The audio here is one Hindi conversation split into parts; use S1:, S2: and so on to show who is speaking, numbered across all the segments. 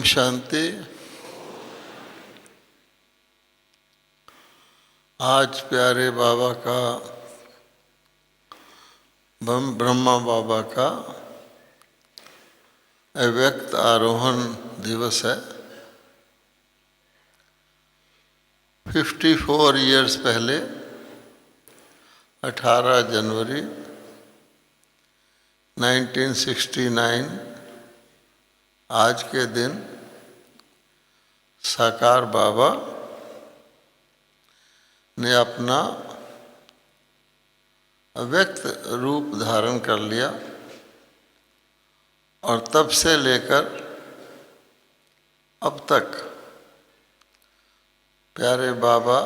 S1: ओम शांति। आज प्यारे बाबा का ब्रह्मा बाबा का अव्यक्त आरोहण दिवस है। 54 ईयर्स पहले 18 जनवरी 1969 आज के दिन साकार बाबा ने अपना अव्यक्त रूप धारण कर लिया और तब से लेकर अब तक प्यारे बाबा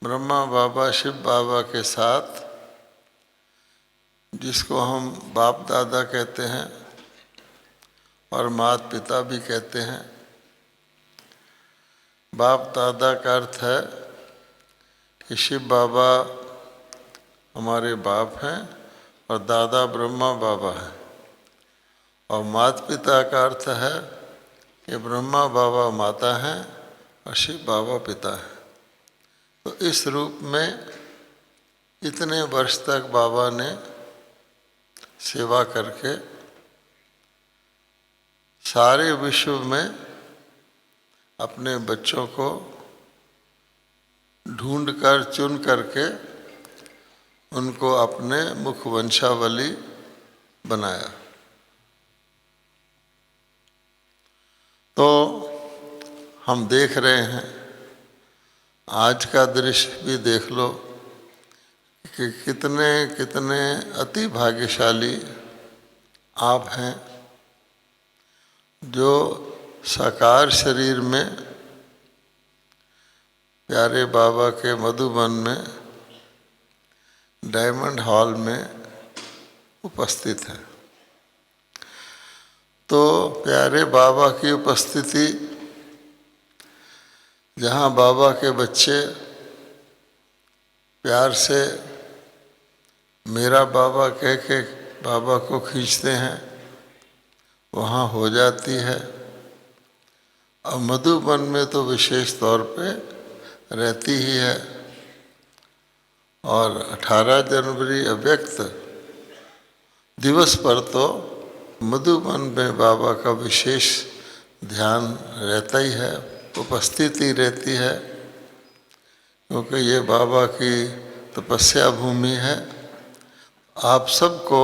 S1: ब्रह्मा बाबा शिव बाबा के साथ, जिसको हम बाप दादा कहते हैं और माता पिता भी कहते हैं। बाप दादा का अर्थ है कि शिव बाबा हमारे बाप हैं और दादा ब्रह्मा बाबा हैं, और माता पिता का अर्थ है कि ब्रह्मा बाबा माता हैं और शिव बाबा पिता हैं। तो इस रूप में इतने वर्ष तक बाबा ने सेवा करके सारे विश्व में अपने बच्चों को ढूंढ कर चुन करके उनको अपने मुख वंशावली बनाया। तो हम देख रहे हैं, आज का दृश्य भी देख लो कि कितने कितने अति भाग्यशाली आप हैं जो साकार शरीर में प्यारे बाबा के मधुबन में डायमंड हॉल में उपस्थित हैं। तो प्यारे बाबा की उपस्थिति, जहाँ बाबा के बच्चे प्यार से मेरा बाबा कह के बाबा को खींचते हैं, वहाँ हो जाती है। और मधुबन में तो विशेष तौर पे रहती ही है। और 18 जनवरी अव्यक्त दिवस पर तो मधुबन में बाबा का विशेष ध्यान रहता ही है, उपस्थिति रहती है, क्योंकि ये बाबा की तपस्या भूमि है। आप सबको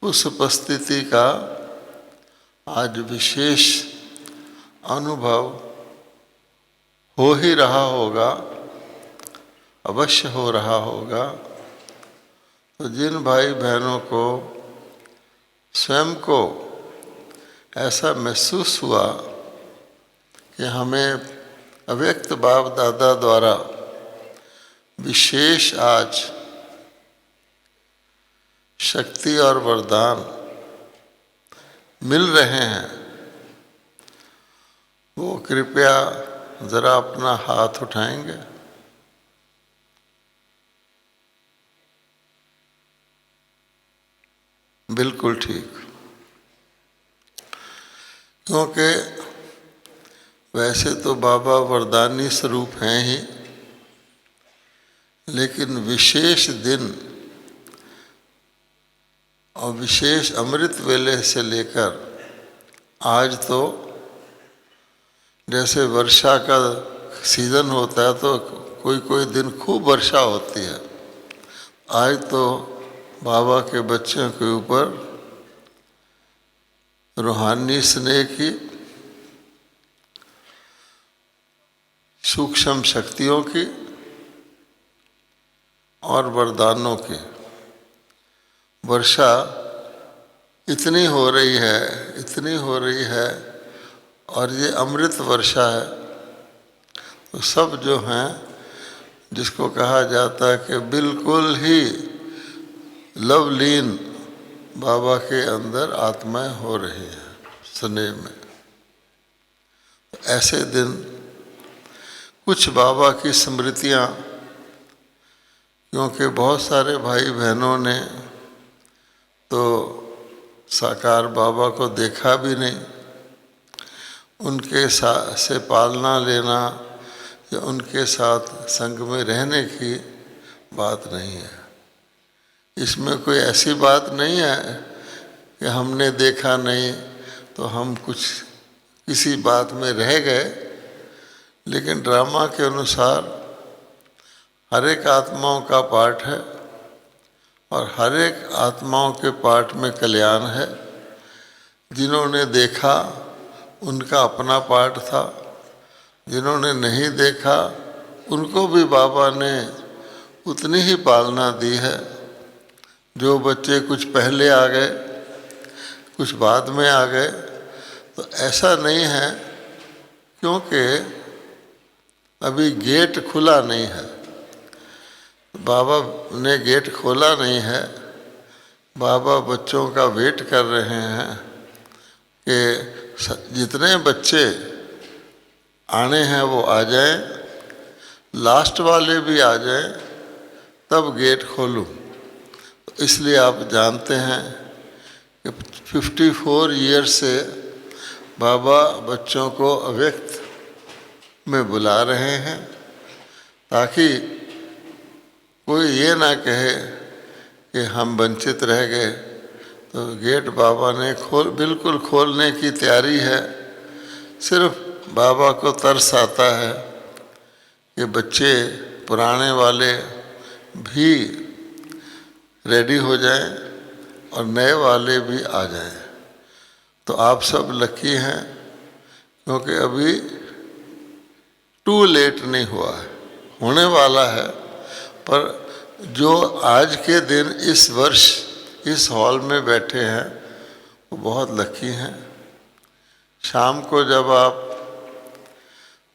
S1: उस उपस्थिति का आज विशेष अनुभव हो ही रहा होगा, अवश्य हो रहा होगा। तो जिन भाई बहनों को स्वयं को ऐसा महसूस हुआ कि हमें अव्यक्त बाप दादा द्वारा विशेष आज शक्ति और वरदान मिल रहे हैं, वो कृपया जरा अपना हाथ उठाएंगे। बिल्कुल ठीक। क्योंकि वैसे तो बाबा वरदानी स्वरूप हैं ही, लेकिन विशेष दिन और विशेष अमृत वेले से लेकर आज तो जैसे वर्षा का सीजन होता है तो कोई कोई दिन खूब वर्षा होती है। आज तो बाबा के बच्चों के ऊपर रूहानी स्नेह की, सूक्ष्म शक्तियों की और वरदानों की वर्षा इतनी हो रही है, इतनी हो रही है, और ये अमृत वर्षा है। तो सब जो हैं, जिसको कहा जाता है कि बिल्कुल ही लवलीन बाबा के अंदर आत्माएं हो रही हैं स्नेह में। ऐसे दिन कुछ बाबा की स्मृतियाँ, क्योंकि बहुत सारे भाई बहनों ने तो साकार बाबा को देखा भी नहीं, उनके साथ से पालना लेना या उनके साथ संग में रहने की बात नहीं है। इसमें कोई ऐसी बात नहीं है कि हमने देखा नहीं तो हम कुछ किसी बात में रह गए। लेकिन ड्रामा के अनुसार हर एक आत्माओं का पाठ है और हर एक आत्माओं के पाठ में कल्याण है। जिन्होंने देखा उनका अपना पाठ था, जिन्होंने नहीं देखा उनको भी बाबा ने उतनी ही पालना दी है। जो बच्चे कुछ पहले आ गए, कुछ बाद में आ गए, तो ऐसा नहीं है, क्योंकि अभी गेट खुला नहीं है। बाबा ने गेट खोला नहीं है। बाबा बच्चों का वेट कर रहे हैं कि जितने बच्चे आने हैं वो आ जाएं, लास्ट वाले भी आ जाएं, तब गेट खोलूं। इसलिए आप जानते हैं कि 54 ईयर्स से बाबा बच्चों को अव्यक्त में बुला रहे हैं, ताकि कोई ये ना कहे कि हम वंचित रह गए। तो गेट बाबा ने बिल्कुल खोलने की तैयारी है। सिर्फ बाबा को तरस आता है कि बच्चे पुराने वाले भी रेडी हो जाएं और नए वाले भी आ जाएं। तो आप सब लकी हैं, क्योंकि अभी टू लेट नहीं हुआ है, होने वाला है। पर जो आज के दिन इस वर्ष इस हॉल में बैठे हैं वो बहुत लकी हैं। शाम को जब आप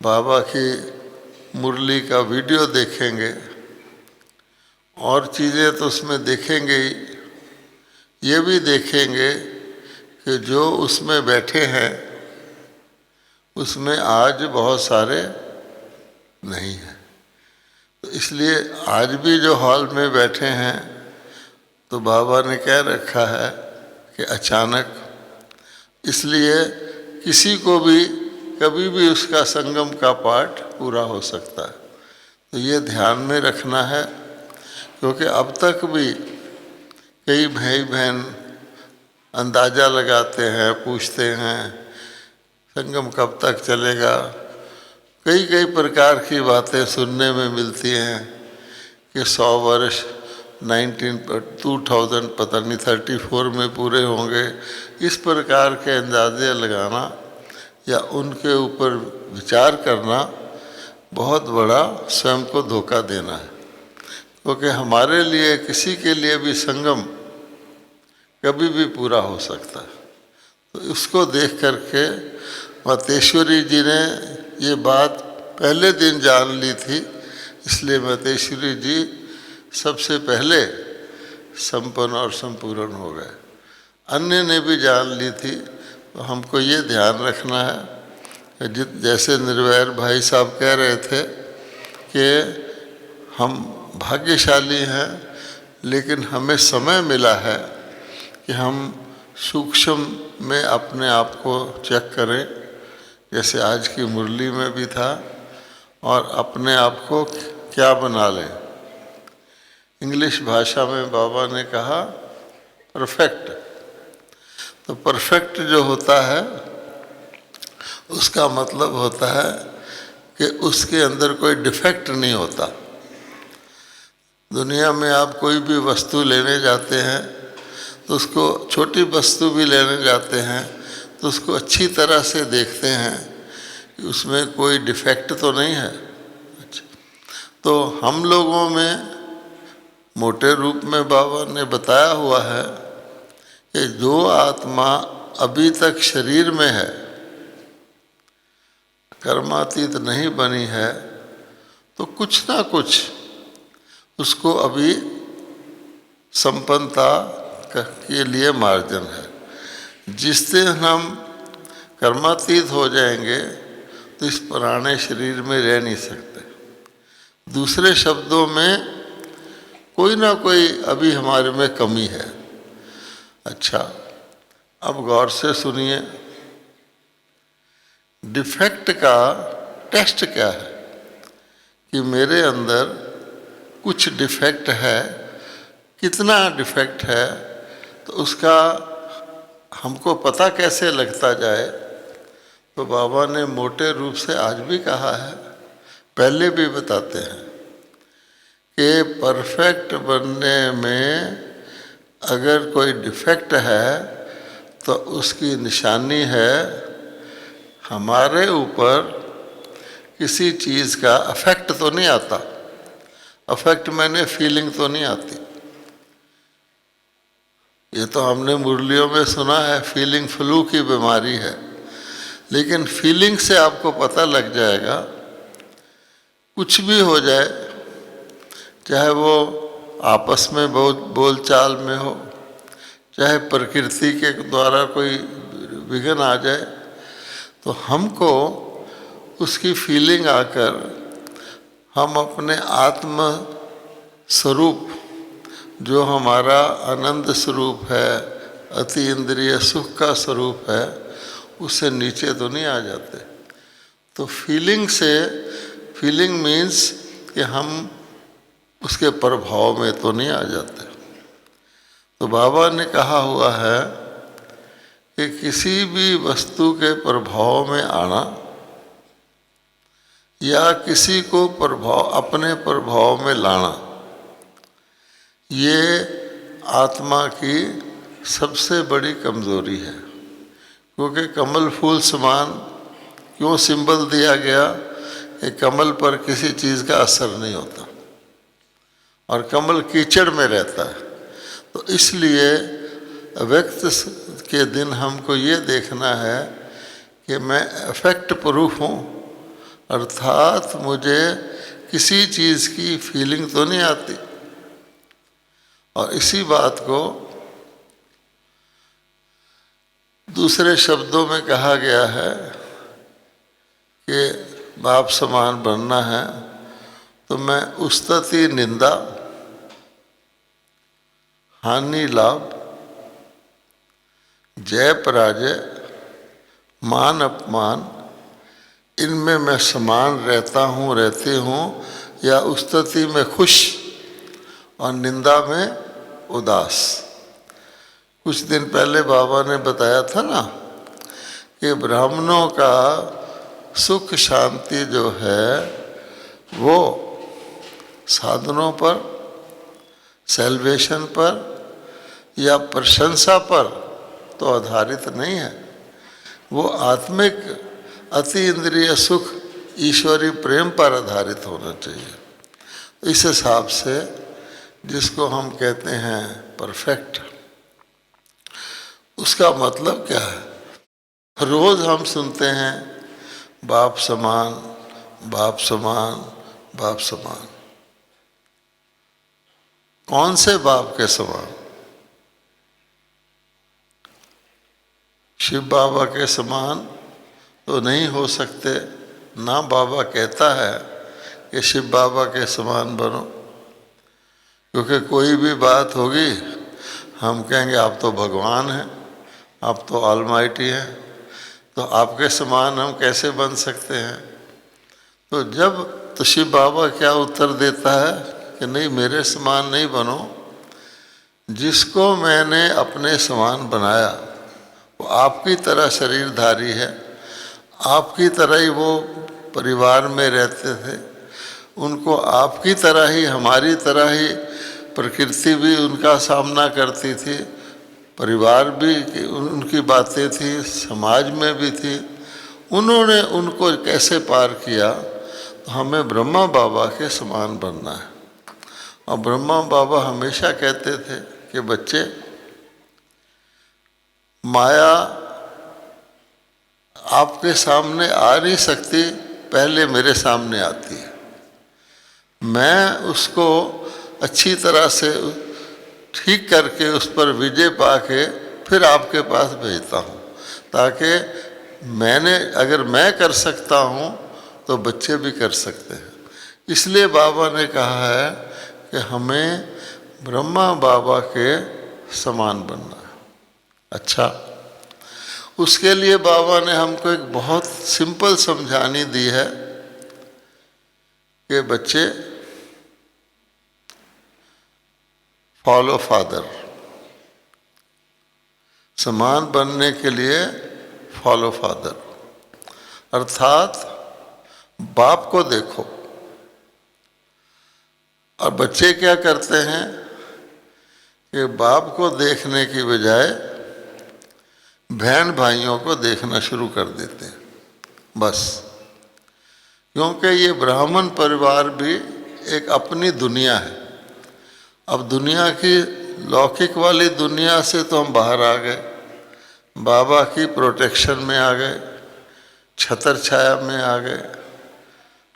S1: बाबा की मुरली का वीडियो देखेंगे और चीज़ें तो उसमें देखेंगे ही, ये भी देखेंगे कि जो उसमें बैठे हैं उसमें आज बहुत सारे नहीं हैं। तो इसलिए आज भी जो हॉल में बैठे हैं तो बाबा ने कह रखा है कि अचानक, इसलिए किसी को भी कभी भी उसका संगम का पाठ पूरा हो सकता है। तो ये ध्यान में रखना है, क्योंकि अब तक भी कई भाई बहन अंदाज़ा लगाते हैं, पूछते हैं संगम कब तक चलेगा। कई कई प्रकार की बातें सुनने में मिलती हैं कि 100 वर्ष 2000 पता नहीं 34 में पूरे होंगे। इस प्रकार के अंदाजे लगाना या उनके ऊपर विचार करना बहुत बड़ा स्वयं को धोखा देना है, क्योंकि हमारे लिए किसी के लिए भी संगम कभी भी पूरा हो सकता है। तो उसको देख करके मातेश्वरी जी ने ये बात पहले दिन जान ली थी, इसलिए मातेश्वरी जी सबसे पहले संपन्न और संपूर्ण हो गए। अन्य ने भी जान ली थी। तो हमको ये ध्यान रखना है, जैसे निर्वैर भाई साहब कह रहे थे कि हम भाग्यशाली हैं, लेकिन हमें समय मिला है कि हम सूक्ष्म में अपने आप को चेक करें, जैसे आज की मुरली में भी था, और अपने आप को क्या बना लें। इंग्लिश भाषा में बाबा ने कहा परफेक्ट। तो परफेक्ट जो होता है उसका मतलब होता है कि उसके अंदर कोई डिफेक्ट नहीं होता। दुनिया में आप कोई भी वस्तु लेने जाते हैं तो उसको, छोटी वस्तु भी लेने जाते हैं तो उसको अच्छी तरह से देखते हैं कि उसमें कोई डिफेक्ट तो नहीं है। अच्छा, तो हम लोगों में मोटे रूप में बाबा ने बताया हुआ है कि जो आत्मा अभी तक शरीर में है, कर्मातीत नहीं बनी है, तो कुछ ना कुछ उसको अभी संपन्नता के लिए मार्जन है। जिस दिन हम कर्मातीत हो जाएंगे तो इस पुराने शरीर में रह नहीं सकते। दूसरे शब्दों में कोई ना कोई अभी हमारे में कमी है। अच्छा, अब गौर से सुनिए, डिफेक्ट का टेस्ट क्या है कि मेरे अंदर कुछ डिफेक्ट है, कितना डिफेक्ट है, तो उसका हमको पता कैसे लगता जाए। तो बाबा ने मोटे रूप से आज भी कहा है, पहले भी बताते हैं कि परफेक्ट बनने में अगर कोई डिफेक्ट है तो उसकी निशानी है हमारे ऊपर किसी चीज़ का अफेक्ट तो नहीं आता। अफेक्ट मैंने फीलिंग तो नहीं आती। ये तो हमने मुरलियों में सुना है फीलिंग फ्लू की बीमारी है, लेकिन फीलिंग से आपको पता लग जाएगा कुछ भी हो जाए, चाहे वो आपस में बहुत बोलचाल में हो, चाहे प्रकृति के द्वारा कोई विघ्न आ जाए, तो हमको उसकी फीलिंग आकर हम अपने आत्म स्वरूप जो हमारा आनंद स्वरूप है, अति इंद्रिय सुख का स्वरूप है, उससे नीचे तो नहीं आ जाते। तो फीलिंग मीन्स कि हम उसके प्रभाव में तो नहीं आ जाते। तो बाबा ने कहा हुआ है कि किसी भी वस्तु के प्रभाव में आना या किसी को अपने प्रभाव में लाना, ये आत्मा की सबसे बड़ी कमजोरी है। क्योंकि कमल फूल समान क्यों सिंबल दिया गया कि कमल पर किसी चीज़ का असर नहीं होता और कमल कीचड़ में रहता है। तो इसलिए व्यक्त के दिन हमको ये देखना है कि मैं अफेक्ट प्रूफ हूँ, अर्थात मुझे किसी चीज़ की फीलिंग तो नहीं आती। और इसी बात को दूसरे शब्दों में कहा गया है कि बाप समान बनना है तो मैं उस्तति निंदा, हानि लाभ, जय पराजय, मान अपमान, इनमें मैं समान रहता हूँ, रहती हूँ, या उस्तति में खुश और निंदा में उदास। कुछ दिन पहले बाबा ने बताया था ना कि ब्राह्मणों का सुख शांति जो है वो साधनों पर, सेल्वेशन पर या प्रशंसा पर तो आधारित नहीं है, वो आत्मिक अति इंद्रिय सुख ईश्वरीय प्रेम पर आधारित होना चाहिए। इस हिसाब से जिसको हम कहते हैं परफेक्ट, उसका मतलब क्या है? रोज हम सुनते हैं बाप समान, बाप समान, बाप समान। कौन से बाप के समान? शिव बाबा के समान तो नहीं हो सकते। ना बाबा कहता है कि शिव बाबा के समान बनो, क्योंकि कोई भी बात होगी हम कहेंगे आप तो भगवान हैं, आप तो ऑलमाइटी हैं, तो आपके समान हम कैसे बन सकते हैं? तो शिव बाबा क्या उत्तर देता है कि नहीं, मेरे समान नहीं बनो, जिसको मैंने अपने समान बनाया वो आपकी तरह शरीरधारी है, आपकी तरह ही वो परिवार में रहते थे, उनको आपकी तरह ही, हमारी तरह ही प्रकृति भी उनका सामना करती थी, परिवार भी उनकी बातें थी, समाज में भी थी। उन्होंने उनको कैसे पार किया? तो हमें ब्रह्मा बाबा के समान बनना है। और ब्रह्मा बाबा हमेशा कहते थे कि बच्चे, माया आपके सामने आ नहीं सकती, पहले मेरे सामने आती है। मैं उसको अच्छी तरह से ठीक करके उस पर विजय पाके फिर आपके पास भेजता हूँ, ताकि अगर मैं कर सकता हूँ तो बच्चे भी कर सकते हैं। इसलिए बाबा ने कहा है कि हमें ब्रह्मा बाबा के समान बनना है। अच्छा, उसके लिए बाबा ने हमको एक बहुत सिंपल समझानी दी है कि बच्चे फॉलो फादर, समान बनने के लिए फॉलो फादर, अर्थात बाप को देखो। और बच्चे क्या करते हैं कि बाप को देखने की बजाय बहन भाइयों को देखना शुरू कर देते हैं बस। क्योंकि ये ब्राह्मण परिवार भी एक अपनी दुनिया है। अब दुनिया की लौकिक वाली दुनिया से तो हम बाहर आ गए, बाबा की प्रोटेक्शन में आ गए, छतर छाया में आ गए।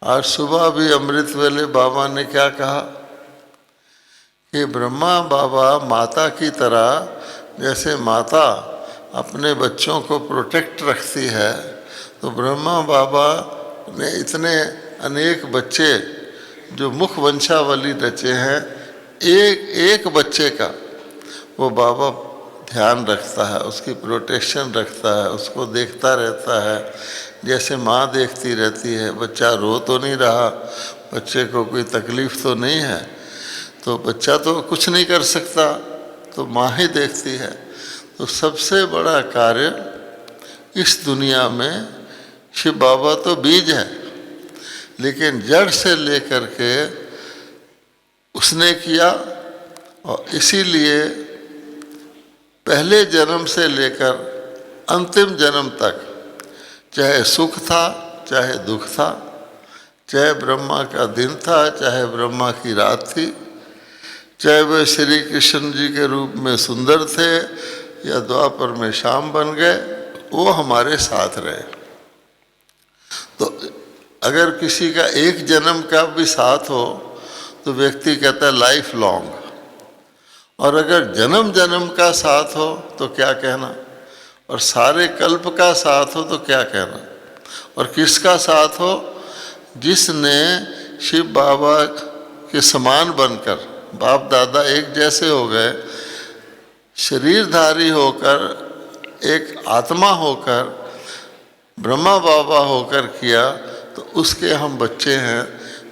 S1: आज सुबह भी अमृत वेले बाबा ने क्या कहा कि ब्रह्मा बाबा माता की तरह, जैसे माता अपने बच्चों को प्रोटेक्ट रखती है, तो ब्रह्मा बाबा ने इतने अनेक बच्चे जो मुख वंशावली रचे हैं, एक बच्चे का वो बाबा ध्यान रखता है, उसकी प्रोटेक्शन रखता है, उसको देखता रहता है जैसे माँ देखती रहती है। बच्चा रो तो नहीं रहा, बच्चे को कोई तकलीफ़ तो नहीं है, तो बच्चा तो कुछ नहीं कर सकता, तो माँ ही देखती है। तो सबसे बड़ा कार्य इस दुनिया में शिव बाबा तो बीज है, लेकिन जड़ से लेकर के उसने किया। और इसीलिए पहले जन्म से लेकर अंतिम जन्म तक, चाहे सुख था चाहे दुख था, चाहे ब्रह्मा का दिन था चाहे ब्रह्मा की रात थी, चाहे वे श्री कृष्ण जी के रूप में सुंदर थे या द्वापर में शाम बन गए, वो हमारे साथ रहे। तो अगर किसी का एक जन्म का भी साथ हो तो व्यक्ति कहता है लाइफ लॉन्ग, और अगर जन्म जन्म का साथ हो तो क्या कहना, और सारे कल्प का साथ हो तो क्या कहना। और किसका साथ हो? जिसने शिव बाबा के समान बनकर, बाप दादा एक जैसे हो गए, शरीरधारी होकर, एक आत्मा होकर, ब्रह्मा बाबा होकर किया, तो उसके हम बच्चे हैं।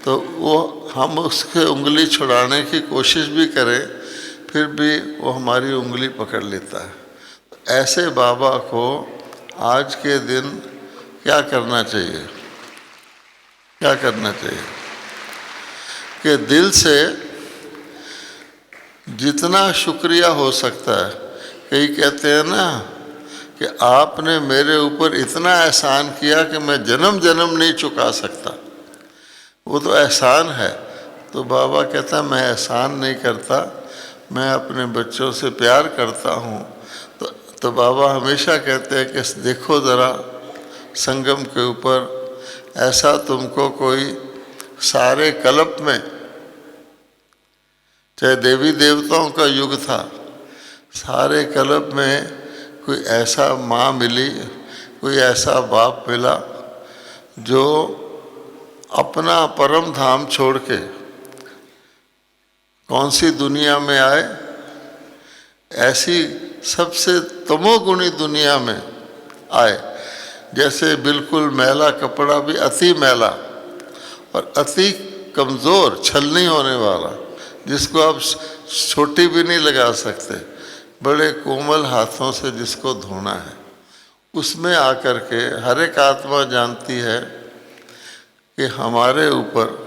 S1: तो वो हम उसके उंगली छुड़ाने की कोशिश भी करें, फिर भी वो हमारी उंगली पकड़ लेता है। ऐसे बाबा को आज के दिन क्या करना चाहिए? क्या करना चाहिए कि दिल से जितना शुक्रिया हो सकता है। कई कहते हैं ना कि आपने मेरे ऊपर इतना एहसान किया कि मैं जन्म जन्म नहीं चुका सकता, वो तो एहसान है। तो बाबा कहता मैं एहसान नहीं करता, मैं अपने बच्चों से प्यार करता हूँ। तो बाबा हमेशा कहते हैं कि देखो ज़रा संगम के ऊपर, ऐसा तुमको कोई सारे कल्प में, चाहे देवी देवताओं का युग था, सारे कल्प में कोई ऐसा माँ मिली, कोई ऐसा बाप मिला जो अपना परम धाम छोड़ के कौन सी दुनिया में आए, ऐसी सबसे तमोगुणी दुनिया में आए। जैसे बिल्कुल मैला कपड़ा भी अति मैला और अति कमज़ोर, छल नहीं होने वाला, जिसको आप छोटी भी नहीं लगा सकते, बड़े कोमल हाथों से जिसको धोना है, उसमें आकर के हर एक आत्मा जानती है कि हमारे ऊपर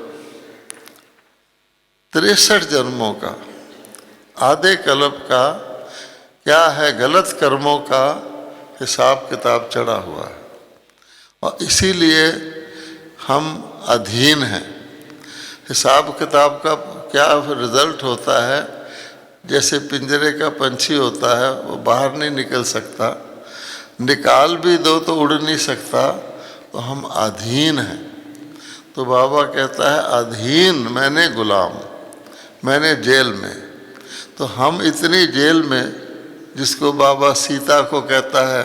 S1: 63 जन्मों का, आधे कल्प का क्या है, गलत कर्मों का हिसाब किताब चढ़ा हुआ है। और इसीलिए हम अधीन हैं। हिसाब किताब का क्या रिजल्ट होता है? जैसे पिंजरे का पंछी होता है, वो बाहर नहीं निकल सकता, निकाल भी दो तो उड़ नहीं सकता, तो हम अधीन हैं। तो बाबा कहता है अधीन मैंने गुलाम, मैंने जेल में। तो हम इतनी जेल में, जिसको बाबा सीता को कहता है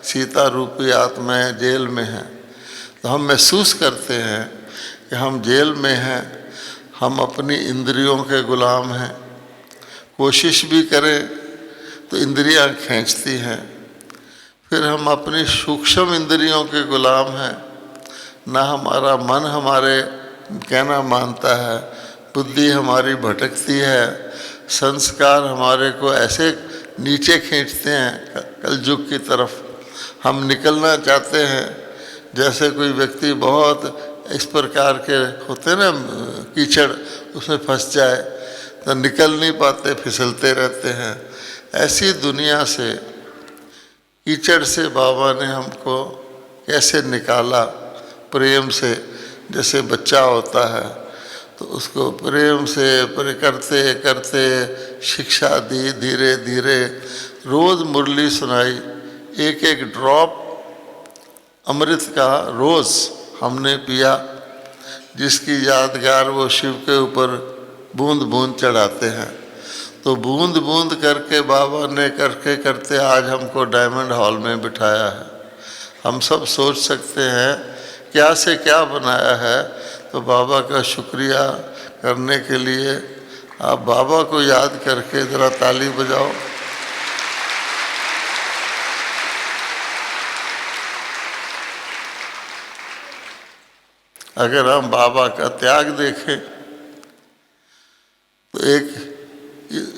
S1: सीता रूपी आत्माएं जेल में हैं, तो हम महसूस करते हैं कि हम जेल में हैं, हम अपनी इंद्रियों के गुलाम हैं। कोशिश भी करें तो इंद्रियां खींचती हैं, फिर हम अपनी सूक्ष्म इंद्रियों के गुलाम हैं, ना हमारा मन हमारे कहना मानता है, बुद्धि हमारी भटकती है, संस्कार हमारे को ऐसे नीचे खींचते हैं कलयुग की तरफ। हम निकलना चाहते हैं, जैसे कोई व्यक्ति बहुत इस प्रकार के होते ना कीचड़, उसमें फंस जाए तो निकल नहीं पाते, फिसलते रहते हैं। ऐसी दुनिया से, कीचड़ से बाबा ने हमको कैसे निकाला, प्रेम से। जैसे बच्चा होता है तो उसको प्रेम से करते करते शिक्षा दी, धीरे धीरे रोज़ मुरली सुनाई, एक एक ड्रॉप अमृत का रोज़ हमने पिया, जिसकी यादगार वो शिव के ऊपर बूंद बूंद चढ़ाते हैं। तो बूंद बूंद करके बाबा ने करके करते आज हमको डायमंड हॉल में बिठाया है। हम सब सोच सकते हैं क्या से क्या बनाया है, तो बाबा का शुक्रिया करने के लिए आप बाबा को याद करके ज़रा ताली बजाओ। अगर हम बाबा का त्याग देखें तो एक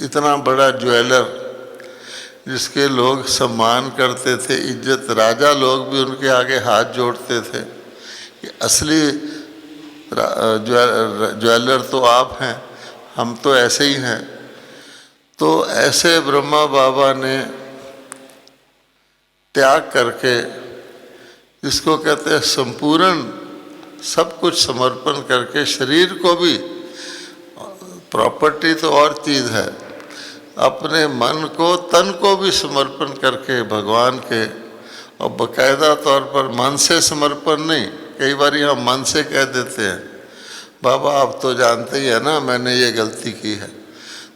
S1: इतना बड़ा ज्वेलर जिसके लोग सम्मान करते थे, इज्जत, राजा लोग भी उनके आगे हाथ जोड़ते थे कि असली ज्वेलर तो आप हैं, हम तो ऐसे ही हैं। तो ऐसे ब्रह्मा बाबा ने त्याग करके, जिसको कहते हैं संपूर्ण सब कुछ समर्पण करके, शरीर को भी, प्रॉपर्टी तो और चीज़ है, अपने मन को, तन को भी समर्पण करके भगवान के, और बाकायदा तौर पर मन से समर्पण नहीं। कई बार हम मन से कह देते हैं बाबा आप तो जानते ही है ना मैंने ये गलती की है,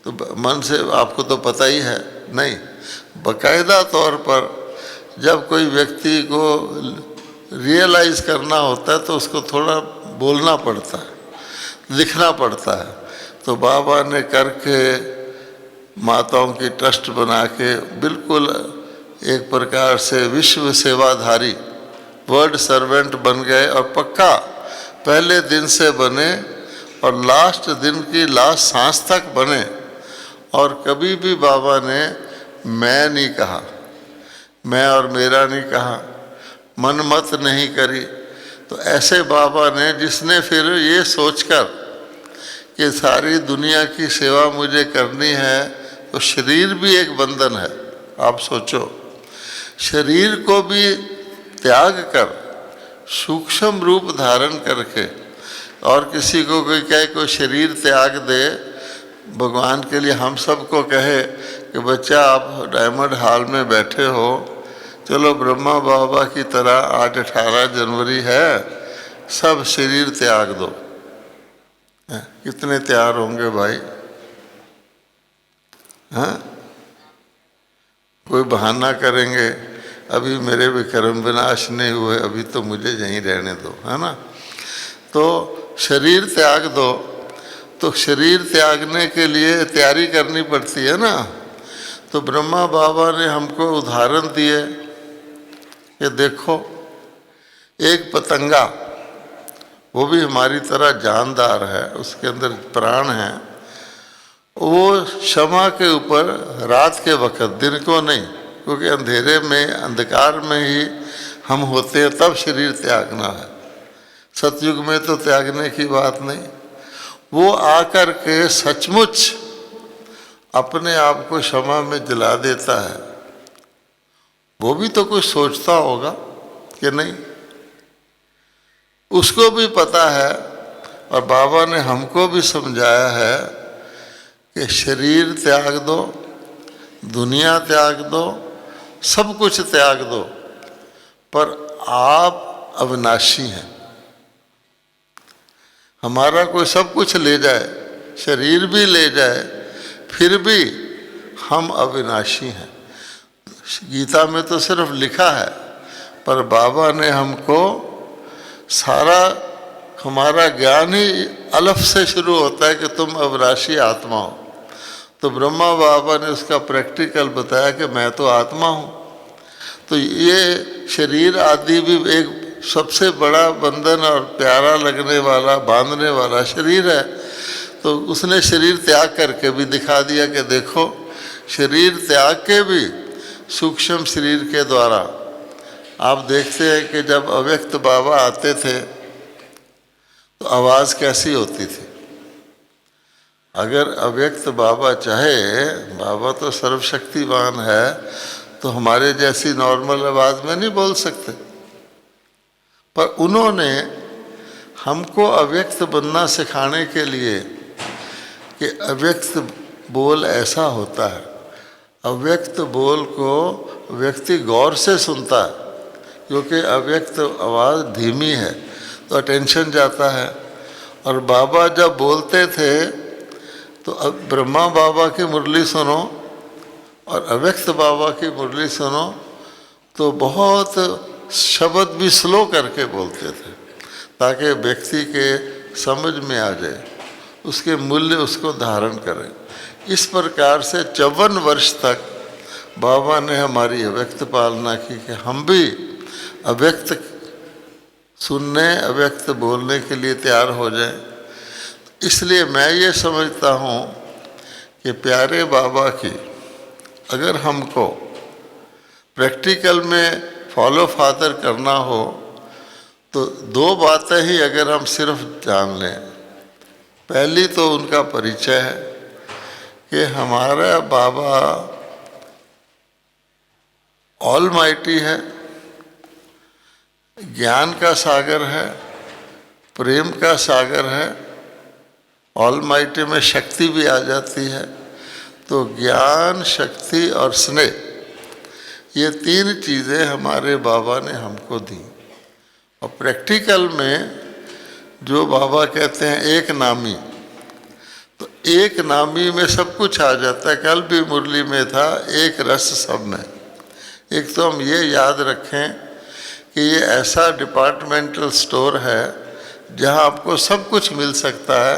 S1: तो मन से आपको तो पता ही है। नहीं, बाकायदा तौर पर जब कोई व्यक्ति को रियलाइज़ करना होता है तो उसको थोड़ा बोलना पड़ता है, लिखना पड़ता है। तो बाबा ने करके माताओं की ट्रस्ट बना के बिल्कुल एक प्रकार से विश्व सेवाधारी वर्ल्ड सर्वेंट बन गए, और पक्का पहले दिन से बने और लास्ट दिन की लास्ट सांस तक बने। और कभी भी बाबा ने मैं नहीं कहा, मैं और मेरा नहीं कहा, मन मत नहीं करी। तो ऐसे बाबा ने, जिसने फिर ये सोचकर कि सारी दुनिया की सेवा मुझे करनी है, तो शरीर भी एक बंधन है। आप सोचो, शरीर को भी त्याग कर, सूक्ष्म रूप धारण करके, और किसी को कोई कहे कोई शरीर त्याग दे भगवान के लिए, हम सबको कहे कि बच्चा आप डायमंड हॉल में बैठे हो, चलो ब्रह्मा बाबा की तरह आज 18 जनवरी है, सब शरीर त्याग दो। कितने तैयार होंगे भाई? हाँ, कोई बहाना करेंगे, अभी मेरे भी कर्म विनाश नहीं हुए, अभी तो मुझे यहीं रहने दो, है ना। तो शरीर त्याग दो, तो शरीर त्यागने के लिए तैयारी करनी पड़ती है ना। तो ब्रह्मा बाबा ने हमको उदाहरण दिए कि देखो एक पतंगा, वो भी हमारी तरह जानदार है, उसके अंदर प्राण है, वो क्षमा के ऊपर रात के वक्त, दिन को नहीं, क्योंकि अंधेरे में, अंधकार में ही हम होते हैं, तब शरीर त्यागना है। सतयुग में तो त्यागने की बात नहीं। वो आकर के सचमुच अपने आप को क्षमा में जला देता है। वो भी तो कुछ सोचता होगा कि नहीं, उसको भी पता है। और बाबा ने हमको भी समझाया है कि शरीर त्याग दो, दुनिया त्याग दो, सब कुछ त्याग दो, पर आप अविनाशी हैं। हमारा कोई सब कुछ ले जाए, शरीर भी ले जाए, फिर भी हम अविनाशी हैं। गीता में तो सिर्फ लिखा है, पर बाबा ने हमको सारा, हमारा ज्ञान ही अलफ से शुरू होता है कि तुम अविनाशी आत्मा हो। तो ब्रह्मा बाबा ने उसका प्रैक्टिकल बताया कि मैं तो आत्मा हूँ। तो ये शरीर आदि भी एक सबसे बड़ा बंधन और प्यारा लगने वाला, बांधने वाला शरीर है। तो उसने शरीर त्याग करके भी दिखा दिया कि देखो, शरीर त्याग के भी सूक्ष्म शरीर के द्वारा आप देखते हैं कि जब अव्यक्त बाबा आते थे तो आवाज़ कैसी होती थी। अगर अव्यक्त बाबा चाहे, बाबा तो सर्वशक्तिवान है, तो हमारे जैसी नॉर्मल आवाज़ में नहीं बोल सकते, पर उन्होंने हमको अव्यक्त बनना सिखाने के लिए कि अव्यक्त बोल ऐसा होता है। अव्यक्त बोल को व्यक्ति गौर से सुनता है, क्योंकि अव्यक्त आवाज़ धीमी है तो अटेंशन जाता है। और बाबा जब बोलते थे तो अब ब्रह्मा बाबा की मुरली सुनो और अव्यक्त बाबा की मुरली सुनो तो बहुत शब्द भी स्लो करके बोलते थे, ताकि व्यक्ति के समझ में आ जाए, उसके मूल्य उसको धारण करें। इस प्रकार से 54 वर्ष तक बाबा ने हमारी अव्यक्त पालना की कि हम भी अव्यक्त सुनने, अव्यक्त बोलने के लिए तैयार हो जाएं। इसलिए मैं ये समझता हूँ कि प्यारे बाबा की अगर हमको प्रैक्टिकल में फॉलो फादर करना हो तो 2 बातें ही अगर हम सिर्फ जान लें। पहली तो उनका परिचय है कि हमारा बाबा ऑलमाइटी है, ज्ञान का सागर है, प्रेम का सागर है। ऑलमाइटी में शक्ति भी आ जाती है। तो ज्ञान, शक्ति और स्नेह, ये 3 चीज़ें हमारे बाबा ने हमको दी। और प्रैक्टिकल में जो बाबा कहते हैं एक नामी, तो एक नामी में सब कुछ आ जाता है। कल भी मुरली में था, एक रस सब में। एक तो हम ये याद रखें कि ये ऐसा डिपार्टमेंटल स्टोर है जहाँ आपको सब कुछ मिल सकता है,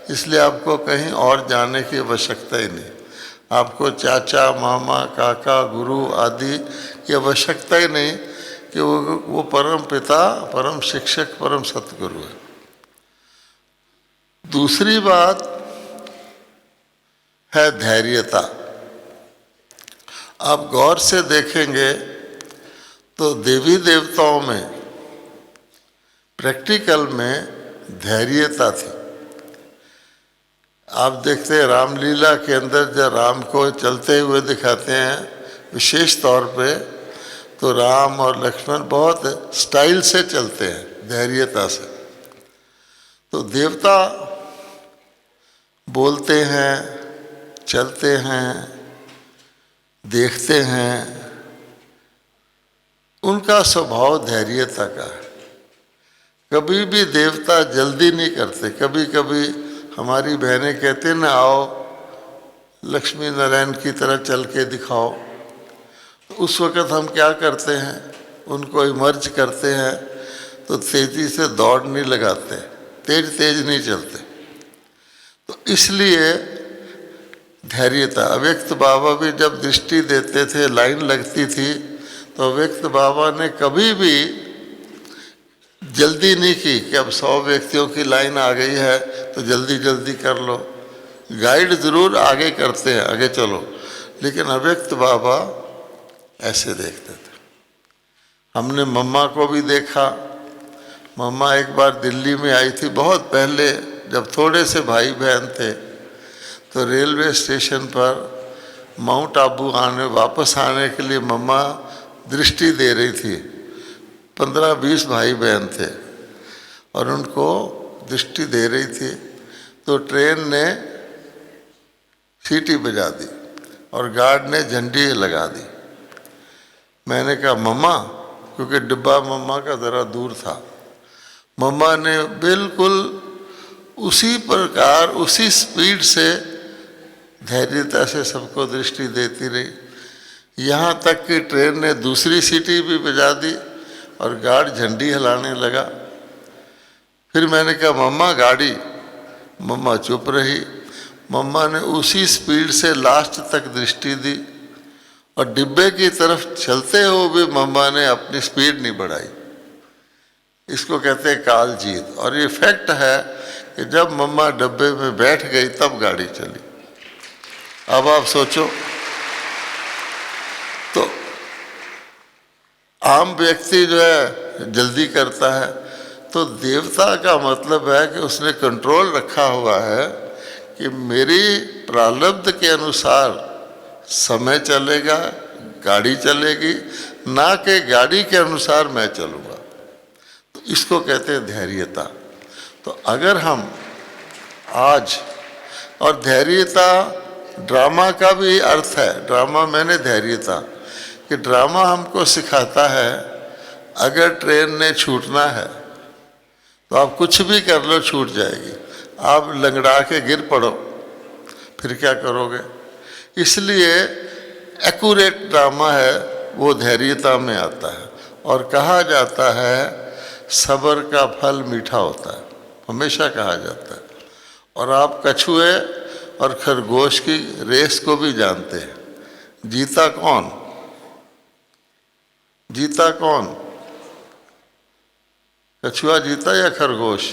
S1: इसलिए आपको कहीं और जाने की आवश्यकता ही नहीं। आपको चाचा, मामा, काका, गुरु आदि की आवश्यकता ही नहीं कि वो परम पिता, परम शिक्षक, परम सतगुरु है। दूसरी बात है धैर्यता। आप गौर से देखेंगे तो देवी देवताओं में प्रैक्टिकल में धैर्यता थी। आप देखते हैं रामलीला के अंदर जब राम को चलते हुए दिखाते हैं विशेष तौर पे, तो राम और लक्ष्मण बहुत स्टाइल से चलते हैं, धैर्यता से। तो देवता बोलते हैं, चलते हैं, देखते हैं, उनका स्वभाव धैर्यता का है। कभी भी देवता जल्दी नहीं करते। कभी कभी हमारी बहनें कहते हैं ना, आओ लक्ष्मी नारायण की तरह चल के दिखाओ, तो उस वक़्त हम क्या करते हैं, उनको इमर्ज करते हैं, तो तेज़ी से दौड़ नहीं लगाते, तेज नहीं चलते। तो इसलिए धैर्यता। अव्यक्त बाबा भी जब दृष्टि देते थे, लाइन लगती थी, तो अव्यक्त बाबा ने कभी भी जल्दी नहीं की कि अब 100 व्यक्तियों की लाइन आ गई है तो जल्दी जल्दी कर लो। गाइड ज़रूर आगे करते हैं, आगे चलो, लेकिन अव्यक्त बाबा ऐसे देखते थे। हमने मम्मा को भी देखा। मम्मा एक बार दिल्ली में आई थी, बहुत पहले, जब थोड़े से भाई बहन थे, तो रेलवे स्टेशन पर माउंट आबू वापस आने के लिए मम्मा दृष्टि दे रही थी। 15-20 भाई बहन थे और उनको दृष्टि दे रही थी, तो ट्रेन ने सीटी बजा दी और गार्ड ने झंडी लगा दी। मैंने कहा मम्मा, क्योंकि डिब्बा मम्मा का ज़रा दूर था, मम्मा ने बिल्कुल उसी प्रकार, उसी स्पीड से धैर्यता से सबको दृष्टि देती रही, यहाँ तक कि ट्रेन ने दूसरी सीटी भी बजा दी और गार्ड झंडी हिलाने लगा। फिर मैंने कहा मम्मा गाड़ी, मम्मा चुप रही। मम्मा ने उसी स्पीड से लास्ट तक दृष्टि दी और डिब्बे की तरफ चलते हुए भी मम्मा ने अपनी स्पीड नहीं बढ़ाई। इसको कहते हैं काल जीत। और ये फैक्ट है कि जब मम्मा डब्बे में बैठ गई तब गाड़ी चली। अब आप सोचो, तो आम व्यक्ति जो है जल्दी करता है, तो देवता का मतलब है कि उसने कंट्रोल रखा हुआ है कि मेरी प्रारब्ध के अनुसार समय चलेगा, गाड़ी चलेगी, ना कि गाड़ी के अनुसार मैं चलूँगा। तो इसको कहते हैं धैर्यता। तो अगर हम आज, और धैर्यता ड्रामा का भी अर्थ है, ड्रामा मैंने धैर्यता, कि ड्रामा हमको सिखाता है अगर ट्रेन ने छूटना है तो आप कुछ भी कर लो, छूट जाएगी। आप लंगड़ा के गिर पड़ो, फिर क्या करोगे? इसलिए एक्यूरेट ड्रामा है वो धैर्यता में आता है। और कहा जाता है सब्र का फल मीठा होता है, हमेशा कहा जाता है। और आप कछुए और खरगोश की रेस को भी जानते हैं, जीता कौन? जीता कौन? कछुआ जीता या खरगोश?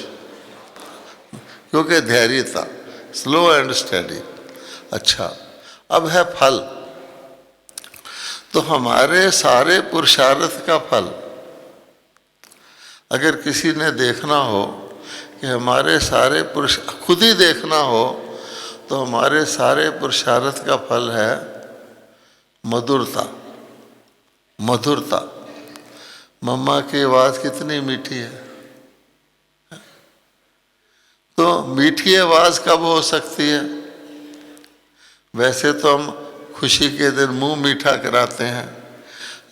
S1: क्योंकि धैर्यता, स्लो एंड स्टेडी। अच्छा, अब है फल। तो हमारे सारे पुरुषार्थ का फल, अगर किसी ने देखना हो कि हमारे सारे खुद ही देखना हो, तो हमारे सारे पुरुषार्थ का फल है मधुरता। मधुरता। मम्मा की आवाज़ कितनी मीठी है। तो मीठी आवाज़ कब हो सकती है? वैसे तो हम खुशी के दिन मुंह मीठा कराते हैं,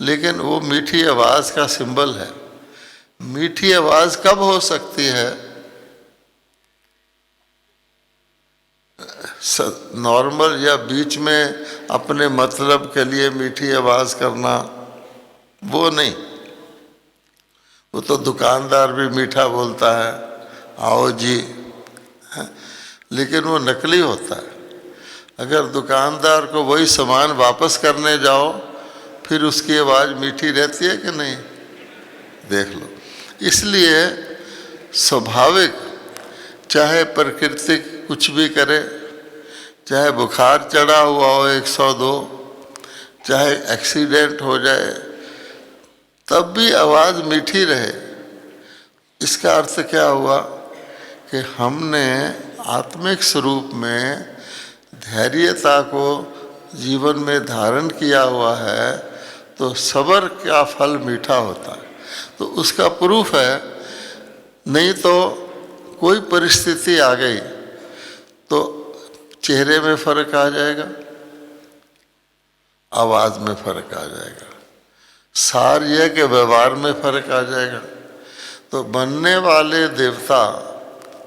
S1: लेकिन वो मीठी आवाज़ का सिंबल है। मीठी आवाज़ कब हो सकती है? नॉर्मल या बीच में अपने मतलब के लिए मीठी आवाज़ करना, वो नहीं। वो तो दुकानदार भी मीठा बोलता है, आओ जी, लेकिन वो नकली होता है। अगर दुकानदार को वही सामान वापस करने जाओ, फिर उसकी आवाज़ मीठी रहती है कि नहीं? देख लो। इसलिए स्वाभाविक, चाहे प्रकृति कुछ भी करे, चाहे बुखार चढ़ा हुआ हो 102, चाहे एक्सीडेंट हो जाए, तब भी आवाज़ मीठी रहे। इसका अर्थ क्या हुआ कि हमने आत्मिक स्वरूप में धैर्यता को जीवन में धारण किया हुआ है, तो सब्र का फल मीठा होता है। तो उसका प्रूफ है। नहीं तो कोई परिस्थिति आ गई तो चेहरे में फर्क आ जाएगा, आवाज़ में फर्क आ जाएगा, सार यह के व्यवहार में फर्क आ जाएगा। तो बनने वाले देवता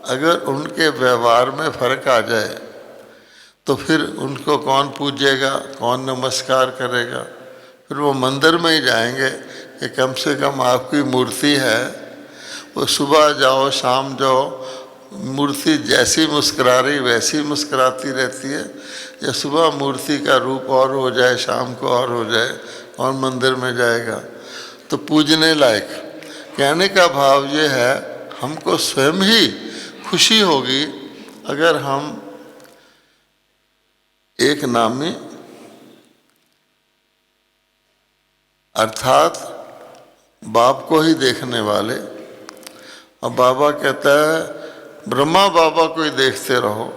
S1: अगर उनके व्यवहार में फर्क आ जाए तो फिर उनको कौन पूजेगा, कौन नमस्कार करेगा? फिर वो मंदिर में ही जाएंगे कि कम से कम आपकी मूर्ति है, वो सुबह जाओ शाम जाओ, मूर्ति जैसी मुस्कुरा रही वैसी मुस्कुराती रहती है, या सुबह मूर्ति का रूप और हो जाए, शाम को और हो जाए, और मंदिर में जाएगा तो पूजने लायक। कहने का भाव ये है, हमको स्वयं ही खुशी होगी अगर हम एक नामी, अर्थात बाप को ही देखने वाले। अब बाबा कहता है ब्रह्मा बाबा को ही देखते रहो,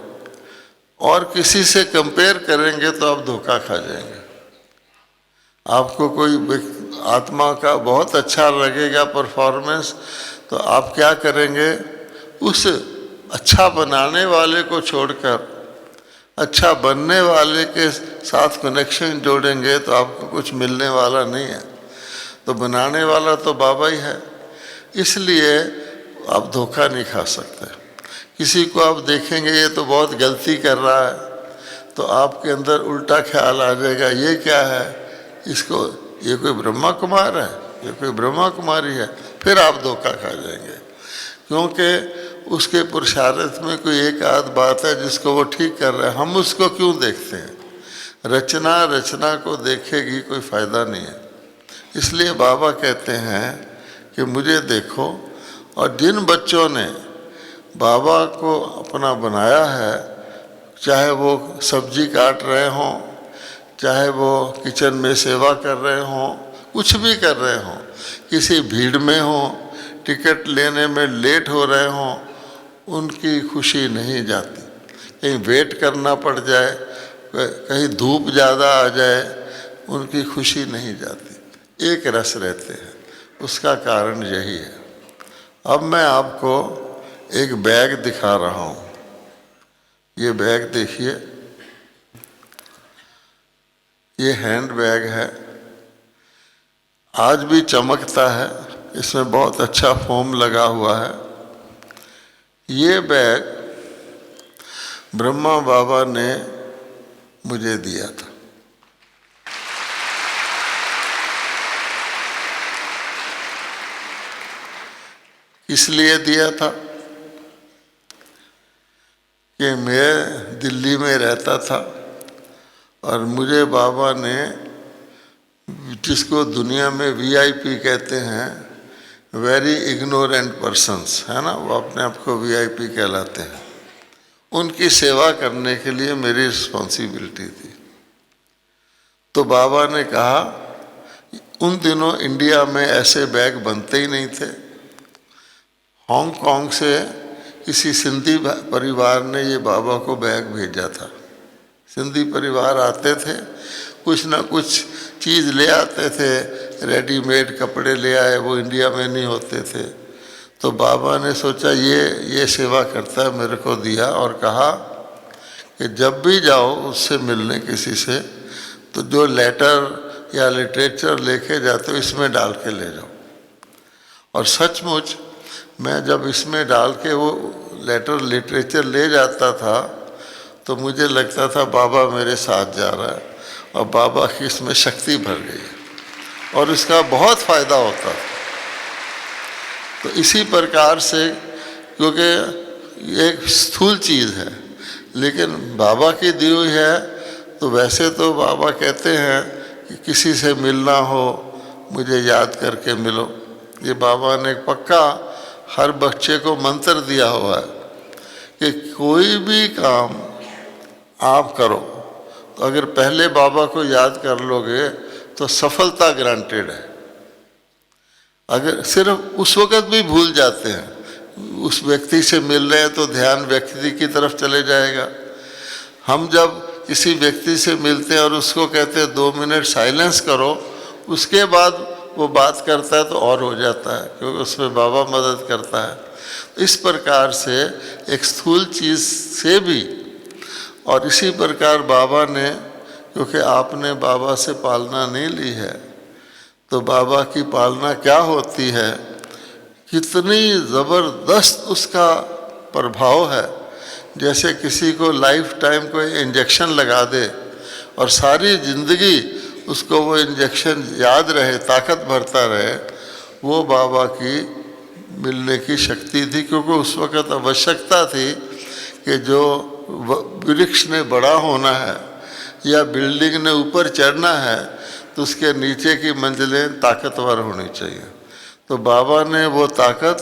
S1: और किसी से कंपेयर करेंगे तो आप धोखा खा जाएंगे। आपको कोई आत्मा का बहुत अच्छा लगेगा परफॉर्मेंस, तो आप क्या करेंगे? उस अच्छा बनाने वाले को छोड़कर अच्छा बनने वाले के साथ कनेक्शन जोड़ेंगे तो आपको कुछ मिलने वाला नहीं है। तो बनाने वाला तो बाबा ही है, इसलिए आप धोखा नहीं खा सकते। किसी को आप देखेंगे ये तो बहुत गलती कर रहा है, तो आपके अंदर उल्टा ख्याल आ जाएगा, ये क्या है, इसको, ये कोई ब्रह्मा कुमार है, ये कोई ब्रह्मा कुमारी है, फिर आप धोखा खा जाएंगे। क्योंकि उसके पुरुषार्थ में कोई एक आध बात है जिसको वो ठीक कर रहा है, हम उसको क्यों देखते हैं? रचना को देखेगी कोई फ़ायदा नहीं है। इसलिए बाबा कहते हैं कि मुझे देखो। और जिन बच्चों ने बाबा को अपना बनाया है, चाहे वो सब्जी काट रहे हों, चाहे वो किचन में सेवा कर रहे हों, कुछ भी कर रहे हों, किसी भीड़ में हों, टिकट लेने में लेट हो रहे हों, उनकी खुशी नहीं जाती। कहीं वेट करना पड़ जाए, कहीं धूप ज़्यादा आ जाए, उनकी खुशी नहीं जाती। एक रस रहते हैं, उसका कारण यही है। अब मैं आपको एक बैग दिखा रहा हूँ। ये बैग देखिए, ये हैंड बैग है, आज भी चमकता है, इसमें बहुत अच्छा फोम लगा हुआ है। ये बैग ब्रह्मा बाबा ने मुझे दिया था। इसलिए दिया था कि मैं दिल्ली में रहता था और मुझे बाबा ने, जिसको दुनिया में वीआईपी कहते हैं, वेरी इग्नोरेंट पर्सन्स, है ना, वो अपने आप को वीआईपी कहलाते हैं, उनकी सेवा करने के लिए मेरी रिस्पॉन्सिबिलिटी थी। तो बाबा ने कहा, उन दिनों इंडिया में ऐसे बैग बनते ही नहीं थे। हांगकांग से किसी सिंधी परिवार ने ये बाबा को बैग भेजा था। सिंधी परिवार आते थे, कुछ ना कुछ चीज़ ले आते थे, रेडीमेड कपड़े ले आए, वो इंडिया में नहीं होते थे। तो बाबा ने सोचा ये सेवा करता है, मेरे को दिया और कहा कि जब भी जाओ उससे मिलने किसी से, तो जो लेटर या लिटरेचर लेके जाते हो इसमें डाल के ले जाओ। और सचमुच मैं जब इसमें डाल के वो लेटर लिटरेचर ले जाता था तो मुझे लगता था बाबा मेरे साथ जा रहा है और बाबा की इसमें शक्ति भर गई और इसका बहुत फ़ायदा होता था। तो इसी प्रकार से, क्योंकि ये एक स्थूल चीज़ है लेकिन बाबा की दी हुई है, तो वैसे तो बाबा कहते हैं कि किसी से मिलना हो मुझे याद करके मिलो। ये बाबा ने पक्का हर बच्चे को मंत्र दिया हुआ है कि कोई भी काम आप करो तो अगर पहले बाबा को याद कर लोगे तो सफलता ग्रांटेड है। अगर सिर्फ उस वक़्त भी भूल जाते हैं, उस व्यक्ति से मिल रहे हैं तो ध्यान व्यक्ति की तरफ चले जाएगा। हम जब किसी व्यक्ति से मिलते हैं और उसको कहते हैं 2 मिनट साइलेंस करो, उसके बाद वो बात करता है तो और हो जाता है, क्योंकि उसमें बाबा मदद करता है। इस प्रकार से एक स्थूल चीज़ से भी, और इसी प्रकार बाबा ने, क्योंकि आपने बाबा से पालना नहीं ली है, तो बाबा की पालना क्या होती है, कितनी ज़बरदस्त उसका प्रभाव है। जैसे किसी को लाइफ टाइम कोई इंजेक्शन लगा दे और सारी ज़िंदगी उसको वो इंजेक्शन याद रहे, ताकत भरता रहे, वो बाबा की मिलने की शक्ति थी। क्योंकि उस वक़्त आवश्यकता थी कि जो वृक्ष ने बड़ा होना है या बिल्डिंग ने ऊपर चढ़ना है तो उसके नीचे की मंजिलें ताकतवर होनी चाहिए। तो बाबा ने वो ताकत,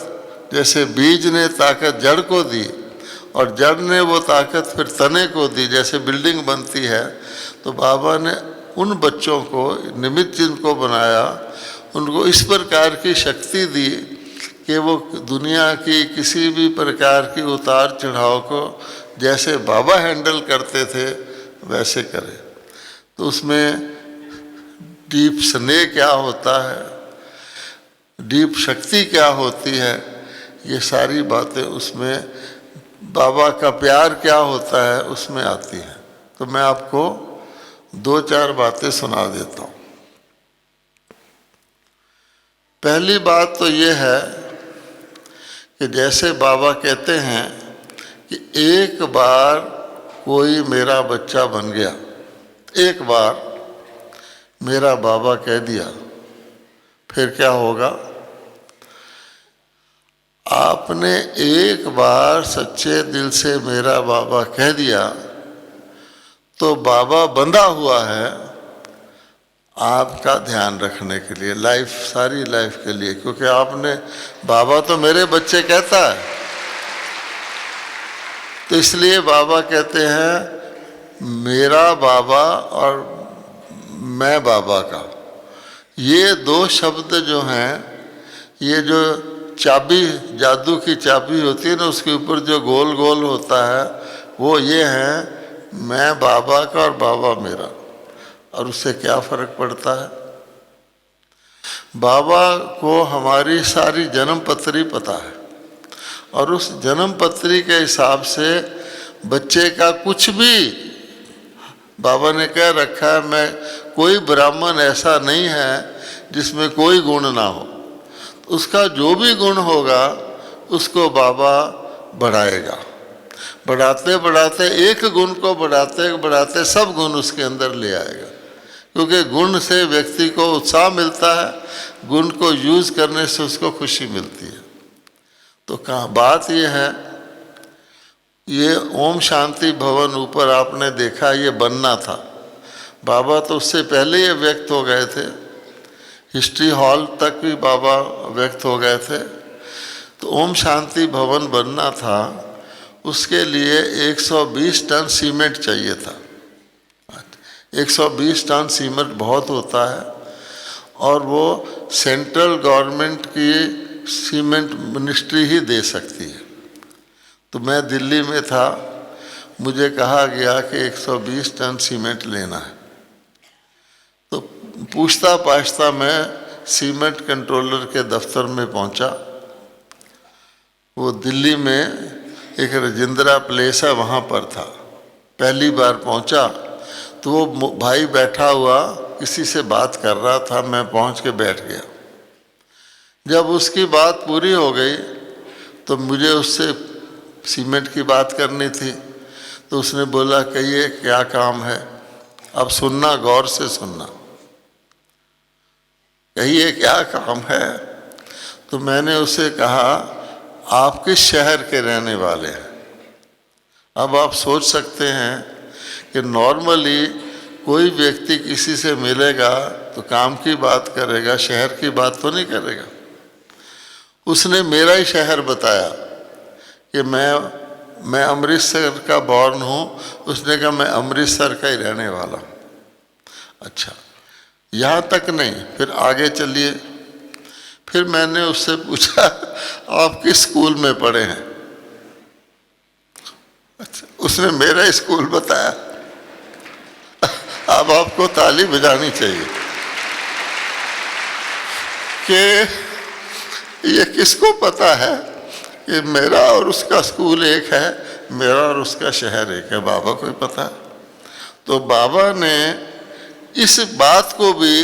S1: जैसे बीज ने ताकत जड़ को दी और जड़ ने वो ताकत फिर तने को दी, जैसे बिल्डिंग बनती है, तो बाबा ने उन बच्चों को, निमित्त जिनको बनाया, उनको इस प्रकार की शक्ति दी कि वो दुनिया की किसी भी प्रकार की उतार चढ़ाव को जैसे बाबा हैंडल करते थे वैसे करें। तो उसमें डीप स्नेह क्या होता है, डीप शक्ति क्या होती है, ये सारी बातें उसमें, बाबा का प्यार क्या होता है उसमें आती हैं। तो मैं आपको 2-4 बातें सुना देता हूँ। पहली बात तो ये है कि जैसे बाबा कहते हैं कि एक बार कोई मेरा बच्चा बन गया, एक बार मेरा बाबा कह दिया, फिर क्या होगा? आपने एक बार सच्चे दिल से मेरा बाबा कह दिया तो बाबा बंधा हुआ है आपका ध्यान रखने के लिए, लाइफ, सारी लाइफ के लिए, क्योंकि आपने, बाबा तो मेरे बच्चे कहता है, तो इसलिए बाबा कहते हैं मेरा बाबा और मैं बाबा का। ये दो शब्द जो हैं, ये जो चाबी, जादू की चाबी होती है ना, उसके ऊपर जो गोल गोल होता है, वो ये है मैं बाबा का और बाबा मेरा। और उससे क्या फर्क पड़ता है? बाबा को हमारी सारी जन्म पत्री पता है, और उस जन्म पत्री के हिसाब से बच्चे का कुछ भी बाबा ने कह रखा है, मैं, कोई ब्राह्मण ऐसा नहीं है जिसमें कोई गुण ना हो, तो उसका जो भी गुण होगा उसको बाबा बढ़ाएगा। बढ़ाते बढ़ाते, एक गुण को बढ़ाते बढ़ाते सब गुण उसके अंदर ले आएगा, क्योंकि गुण से व्यक्ति को उत्साह मिलता है, गुण को यूज करने से उसको खुशी मिलती है। तो कहाँ बात ये है, ये ओम शांति भवन ऊपर आपने देखा, ये बनना था। बाबा तो उससे पहले ये व्यक्त हो गए थे, हिस्ट्री हॉल तक भी बाबा व्यक्त हो गए थे। तो ओम शांति भवन बनना था, उसके लिए 120 टन सीमेंट चाहिए था। 120 टन सीमेंट बहुत होता है, और वो सेंट्रल गवर्नमेंट की सीमेंट मिनिस्ट्री ही दे सकती है। तो मैं दिल्ली में था, मुझे कहा गया कि 120 टन सीमेंट लेना है। तो पूछता पाछता मैं सीमेंट कंट्रोलर के दफ्तर में पहुंचा। वो दिल्ली में एक राजेंद्रा प्लेस है, वहाँ पर था। पहली बार पहुंचा तो वो भाई बैठा हुआ किसी से बात कर रहा था, मैं पहुंच के बैठ गया। जब उसकी बात पूरी हो गई तो मुझे उससे सीमेंट की बात करनी थी। तो उसने बोला, कहिए क्या काम है? अब सुनना, गौर से सुनना, कहिए क्या काम है? तो मैंने उसे कहा, आप किस शहर के रहने वाले हैं? अब आप सोच सकते हैं कि नॉर्मली कोई व्यक्ति किसी से मिलेगा तो काम की बात करेगा, शहर की बात तो नहीं करेगा। उसने मेरा ही शहर बताया कि मैं अमृतसर का बॉर्न हूँ। उसने कहा मैं अमृतसर का ही रहने वाला हूँ। अच्छा, यहाँ तक नहीं, फिर आगे चलिए। फिर मैंने उससे पूछा, आप किस स्कूल में पढ़े हैं? अच्छा, उसने मेरा स्कूल बताया। अब आपको ताली बजानी चाहिए कि ये किसको पता है कि मेरा और उसका स्कूल एक है, मेरा और उसका शहर एक है? बाबा को ही पता है। तो बाबा ने इस बात को भी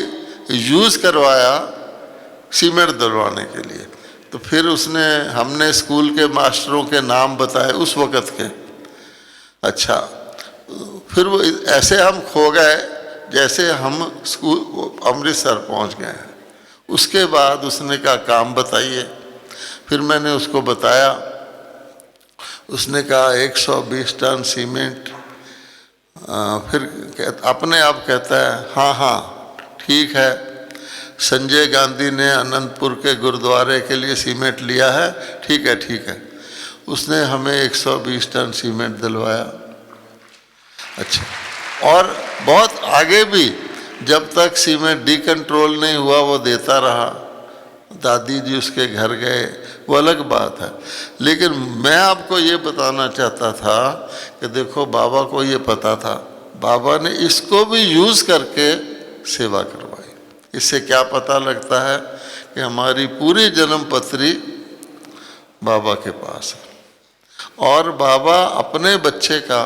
S1: यूज करवाया सीमेंट दलवाने के लिए। तो फिर हमने स्कूल के मास्टरों के नाम बताए उस वक़्त के। अच्छा, फिर वो ऐसे हम खो गए जैसे हम स्कूल अमृतसर पहुंच गए हैं। उसके बाद उसने कहा काम बताइए। फिर मैंने उसको बताया। उसने कहा 120 टन सीमेंट। फिर अपने आप कहता है, हाँ हाँ ठीक है, संजय गांधी ने अनंतपुर के गुरुद्वारे के लिए सीमेंट लिया है, ठीक है ठीक है। उसने हमें 120 टन सीमेंट दिलवाया। अच्छा, और बहुत आगे भी जब तक सीमेंट डिकंट्रोल नहीं हुआ वो देता रहा। दादी जी उसके घर गए, वो अलग बात है। लेकिन मैं आपको ये बताना चाहता था कि देखो बाबा को ये पता था, बाबा ने इसको भी यूज़ करके सेवा करवाई। इससे क्या पता लगता है कि हमारी पूरी जन्म पत्री बाबा के पास है। और बाबा अपने बच्चे का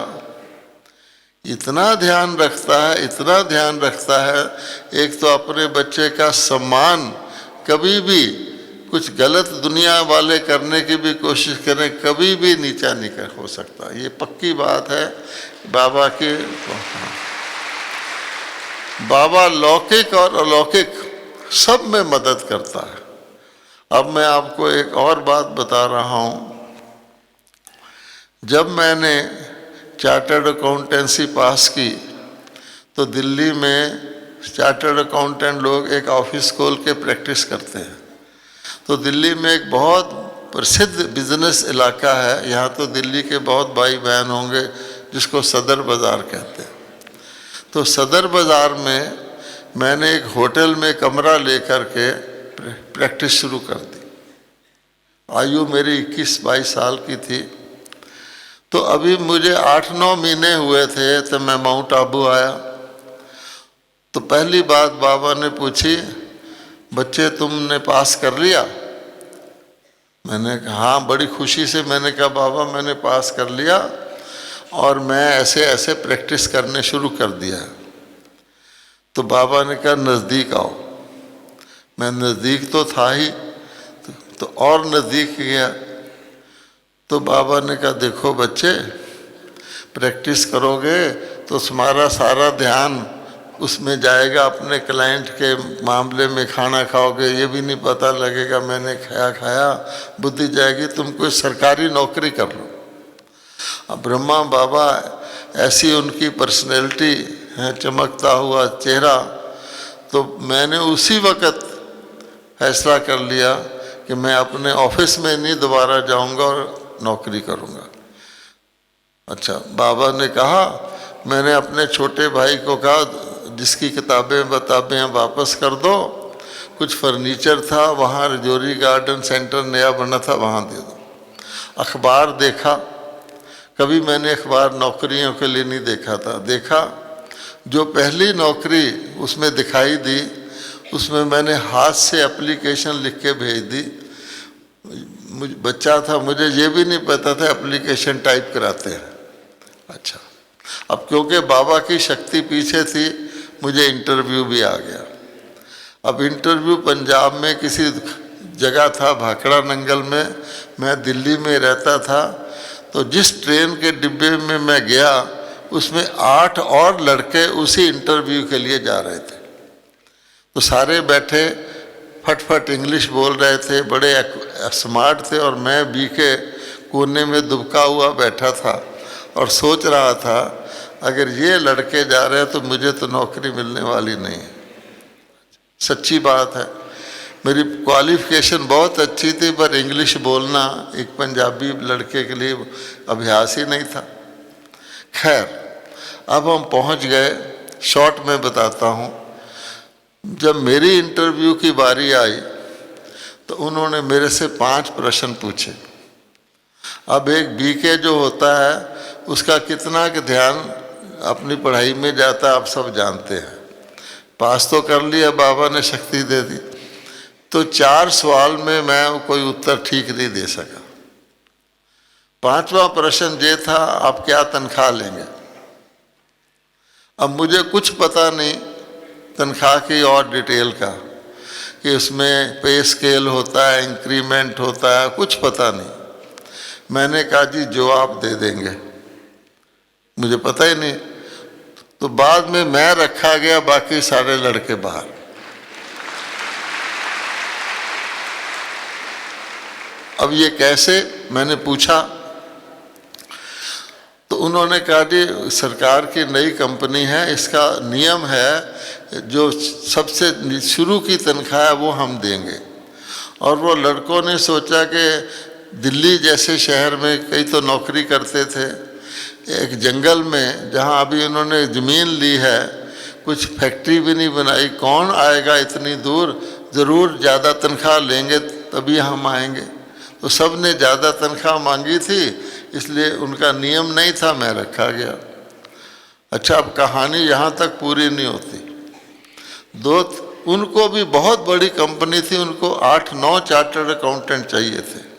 S1: इतना ध्यान रखता है, इतना ध्यान रखता है। एक तो अपने बच्चे का सम्मान, कभी भी कुछ गलत दुनिया वाले करने की भी कोशिश करें, कभी भी नीचा नहीं हो सकता। ये पक्की बात है बाबा की। बाबा लौकिक और अलौकिक सब में मदद करता है। अब मैं आपको एक और बात बता रहा हूँ। जब मैंने चार्टर्ड अकाउंटेंसी पास की तो दिल्ली में चार्टर्ड अकाउंटेंट लोग एक ऑफिस खोल के प्रैक्टिस करते हैं। तो दिल्ली में एक बहुत प्रसिद्ध बिजनेस इलाका है, यहाँ तो दिल्ली के बहुत भाई बहन होंगे, जिसको सदर बाज़ार कहते हैं। तो सदर बाज़ार में मैंने एक होटल में कमरा लेकर के प्रैक्टिस शुरू कर दी। आयु मेरी 21-22 साल की थी। तो अभी मुझे 8-9 महीने हुए थे तो मैं माउंट आबू आया। तो पहली बात बाबा ने पूछी, बच्चे तुमने पास कर लिया? मैंने कहा हाँ, बड़ी खुशी से मैंने कहा बाबा मैंने पास कर लिया और मैं ऐसे ऐसे प्रैक्टिस करने शुरू कर दिया। तो बाबा ने कहा नज़दीक आओ। मैं नज़दीक तो था ही, तो और नज़दीक गया। तो बाबा ने कहा देखो बच्चे, प्रैक्टिस करोगे तो तुम्हारा सारा ध्यान उसमें जाएगा, अपने क्लाइंट के मामले में खाना खाओगे ये भी नहीं पता लगेगा मैंने खाया, बुद्धि जाएगी, तुम कोई सरकारी नौकरी कर लो। अब ब्रह्मा बाबा ऐसी उनकी पर्सनैलिटी है, चमकता हुआ चेहरा। तो मैंने उसी वक़्त फैसला कर लिया कि मैं अपने ऑफिस में नहीं दोबारा जाऊंगा और नौकरी करूंगा। अच्छा, बाबा ने कहा, मैंने अपने छोटे भाई को कहा जिसकी किताबें बताबें वापस कर दो, कुछ फर्नीचर था वहाँ रजौरी गार्डन सेंटर नया बना था वहाँ दे दो। अखबार देखा, कभी मैंने अखबार नौकरियों के लिए नहीं देखा था। देखा जो पहली नौकरी उसमें दिखाई दी, उसमें मैंने हाथ से एप्लीकेशन लिख के भेज दी। मुझे बच्चा था, मुझे ये भी नहीं पता था एप्लीकेशन टाइप कराते हैं। अच्छा, अब क्योंकि बाबा की शक्ति पीछे थी, मुझे इंटरव्यू भी आ गया। अब इंटरव्यू पंजाब में किसी जगह था, भाखड़ा नंगल में, मैं दिल्ली में रहता था। तो जिस ट्रेन के डिब्बे में मैं गया उसमें 8 और लड़के उसी इंटरव्यू के लिए जा रहे थे। तो सारे बैठे फटफट इंग्लिश बोल रहे थे, बड़े स्मार्ट थे, और मैं बीके कोने में दुबका हुआ बैठा था और सोच रहा था अगर ये लड़के जा रहे हैं तो मुझे तो नौकरी मिलने वाली नहीं है। सच्ची बात है, मेरी क्वालिफिकेशन बहुत अच्छी थी पर इंग्लिश बोलना एक पंजाबी लड़के के लिए अभ्यास ही नहीं था। खैर, अब हम पहुंच गए। शॉर्ट में बताता हूं, जब मेरी इंटरव्यू की बारी आई तो उन्होंने मेरे से 5 प्रश्न पूछे। अब एक बीके जो होता है उसका कितना का ध्यान अपनी पढ़ाई में जाता है आप सब जानते हैं। पास तो कर लिया, बाबा ने शक्ति दे दी। तो 4 सवाल में मैं कोई उत्तर ठीक नहीं दे सका। 5वां प्रश्न ये था, आप क्या तनख्वाह लेंगे? अब मुझे कुछ पता नहीं तनख्वाह की और डिटेल का, कि उसमें पे स्केल होता है, इंक्रीमेंट होता है, कुछ पता नहीं। मैंने कहा जी जो आप दे देंगे, मुझे पता ही नहीं। तो बाद में मैं रखा गया, बाकी सारे लड़के बाहर। अब ये कैसे, मैंने पूछा तो उन्होंने कहा जी सरकार की नई कंपनी है, इसका नियम है जो सबसे शुरू की तनख्वाह है वो हम देंगे। और वो लड़कों ने सोचा कि दिल्ली जैसे शहर में कई तो नौकरी करते थे, एक जंगल में जहाँ अभी उन्होंने ज़मीन ली है, कुछ फैक्ट्री भी नहीं बनाई, कौन आएगा इतनी दूर, ज़रूर ज़्यादा तनख्वाह लेंगे तभी हम आएंगे। तो सब ने ज़्यादा तनख्वाह मांगी थी, इसलिए उनका नियम नहीं था, मैं रखा गया। अच्छा, अब कहानी यहाँ तक पूरी नहीं होती। उनको भी बहुत बड़ी कंपनी थी, उनको 8-9 चार्टर्ड अकाउंटेंट चाहिए थे।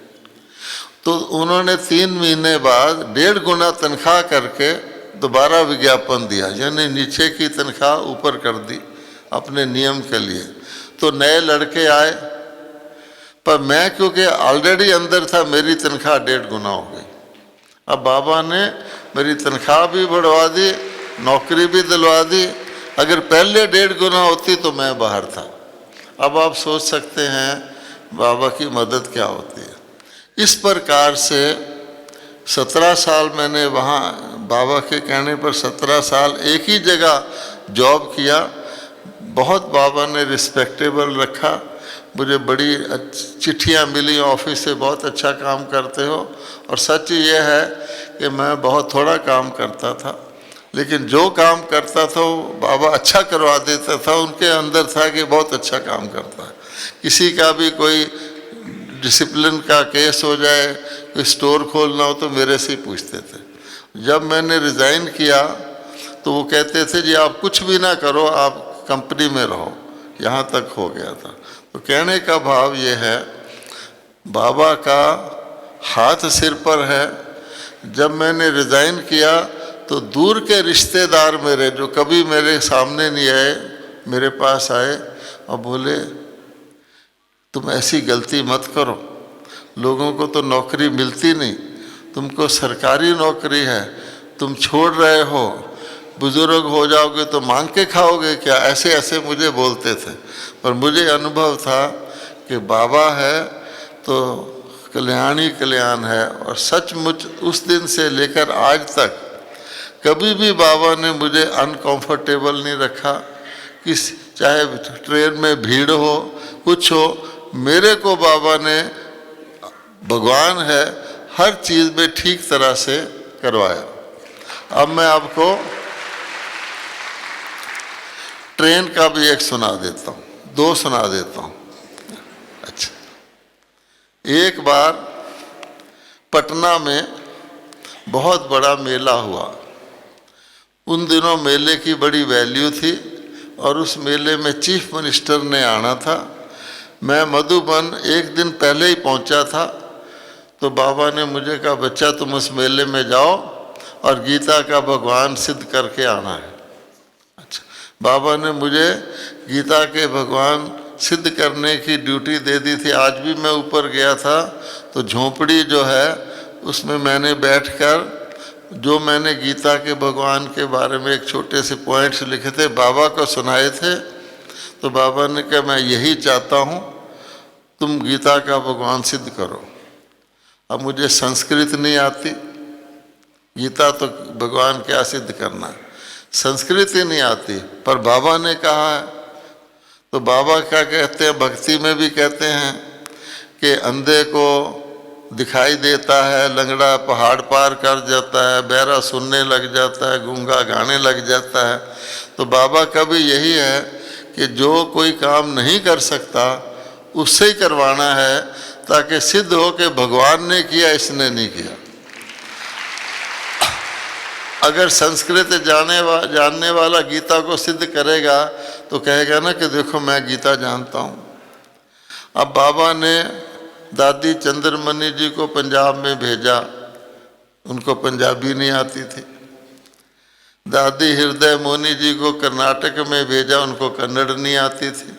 S1: तो उन्होंने 3 महीने बाद 1.5 गुना तनख्वाह करके दोबारा विज्ञापन दिया, यानी नीचे की तनख्वाह ऊपर कर दी अपने नियम के लिए। तो नए लड़के आए, पर मैं क्योंकि ऑलरेडी अंदर था, मेरी तनख्वाह 1.5 गुना हो गई। अब बाबा ने मेरी तनख्वाह भी बढ़वा दी, नौकरी भी दिलवा दी। अगर पहले 1.5 गुना होती तो मैं बाहर था। अब आप सोच सकते हैं बाबा की मदद क्या होती है। इस प्रकार से 17 साल मैंने वहाँ बाबा के कहने पर 17 साल एक ही जगह जॉब किया। बहुत बाबा ने रिस्पेक्टेबल रखा। मुझे बड़ी चिट्ठियाँ मिली ऑफिस से, बहुत अच्छा काम करते हो। और सच ये है कि मैं बहुत थोड़ा काम करता था, लेकिन जो काम करता था वो बाबा अच्छा करवा देता था। उनके अंदर था कि बहुत अच्छा काम करता है। किसी का भी कोई डिसिप्लिन का केस हो जाए, कोई स्टोर खोलना हो तो मेरे से ही पूछते थे। जब मैंने रिज़ाइन किया तो वो कहते थे जी आप कुछ भी ना करो, आप कंपनी में रहो। यहाँ तक हो गया था। तो कहने का भाव ये है, बाबा का हाथ सिर पर है। जब मैंने रिज़ाइन किया तो दूर के रिश्तेदार मेरे, जो कभी मेरे सामने नहीं आए, मेरे पास आए और बोले तुम ऐसी गलती मत करो, लोगों को तो नौकरी मिलती नहीं, तुमको सरकारी नौकरी है, तुम छोड़ रहे हो, बुजुर्ग हो जाओगे तो मांग के खाओगे क्या। ऐसे ऐसे मुझे बोलते थे। पर मुझे अनुभव था कि बाबा है तो कल्याण ही कल्याण है। और सचमुच उस दिन से लेकर आज तक कभी भी बाबा ने मुझे अनकंफर्टेबल नहीं रखा। चाहे ट्रेन में भीड़ हो, कुछ हो, मेरे को बाबा ने, भगवान है, हर चीज़ में ठीक तरह से करवाया। अब मैं आपको ट्रेन का भी एक सुना देता हूँ, 2 सुना देता हूँ। अच्छा, एक बार पटना में बहुत बड़ा मेला हुआ। उन दिनों मेले की बड़ी वैल्यू थी और उस मेले में चीफ मिनिस्टर ने आना था। मैं मधुबन एक दिन पहले ही पहुंचा था। तो बाबा ने मुझे कहा बच्चा तुम उस मेले में जाओ और गीता का भगवान सिद्ध करके आना है। अच्छा, बाबा ने मुझे गीता के भगवान सिद्ध करने की ड्यूटी दे दी थी। आज भी मैं ऊपर गया था तो झोंपड़ी जो है उसमें मैंने बैठकर जो मैंने गीता के भगवान के बारे में एक छोटे से पॉइंट्स लिखे थे, बाबा को सुनाए थे। तो बाबा ने कहा मैं यही चाहता हूँ, तुम गीता का भगवान सिद्ध करो। अब मुझे संस्कृत नहीं आती, गीता तो भगवान क्या सिद्ध करना है, संस्कृत ही नहीं आती। पर बाबा ने कहा है तो बाबा क्या कहते हैं, भक्ति में भी कहते हैं कि अंधे को दिखाई देता है, लंगड़ा पहाड़ पार कर जाता है, बहरा सुनने लग जाता है, गूंगा गाने लग जाता है। तो बाबा का भी यही है कि जो कोई काम नहीं कर सकता उससे ही करवाना है, ताकि सिद्ध हो कि भगवान ने किया, इसने नहीं किया। अगर संस्कृत जानने वाला गीता को सिद्ध करेगा तो कहेगा ना कि देखो मैं गीता जानता हूँ। अब बाबा ने दादी चंद्रमणि जी को पंजाब में भेजा, उनको पंजाबी नहीं आती थी। दादी हृदय मोनी जी को कर्नाटक में भेजा, उनको कन्नड़ नहीं आती थी।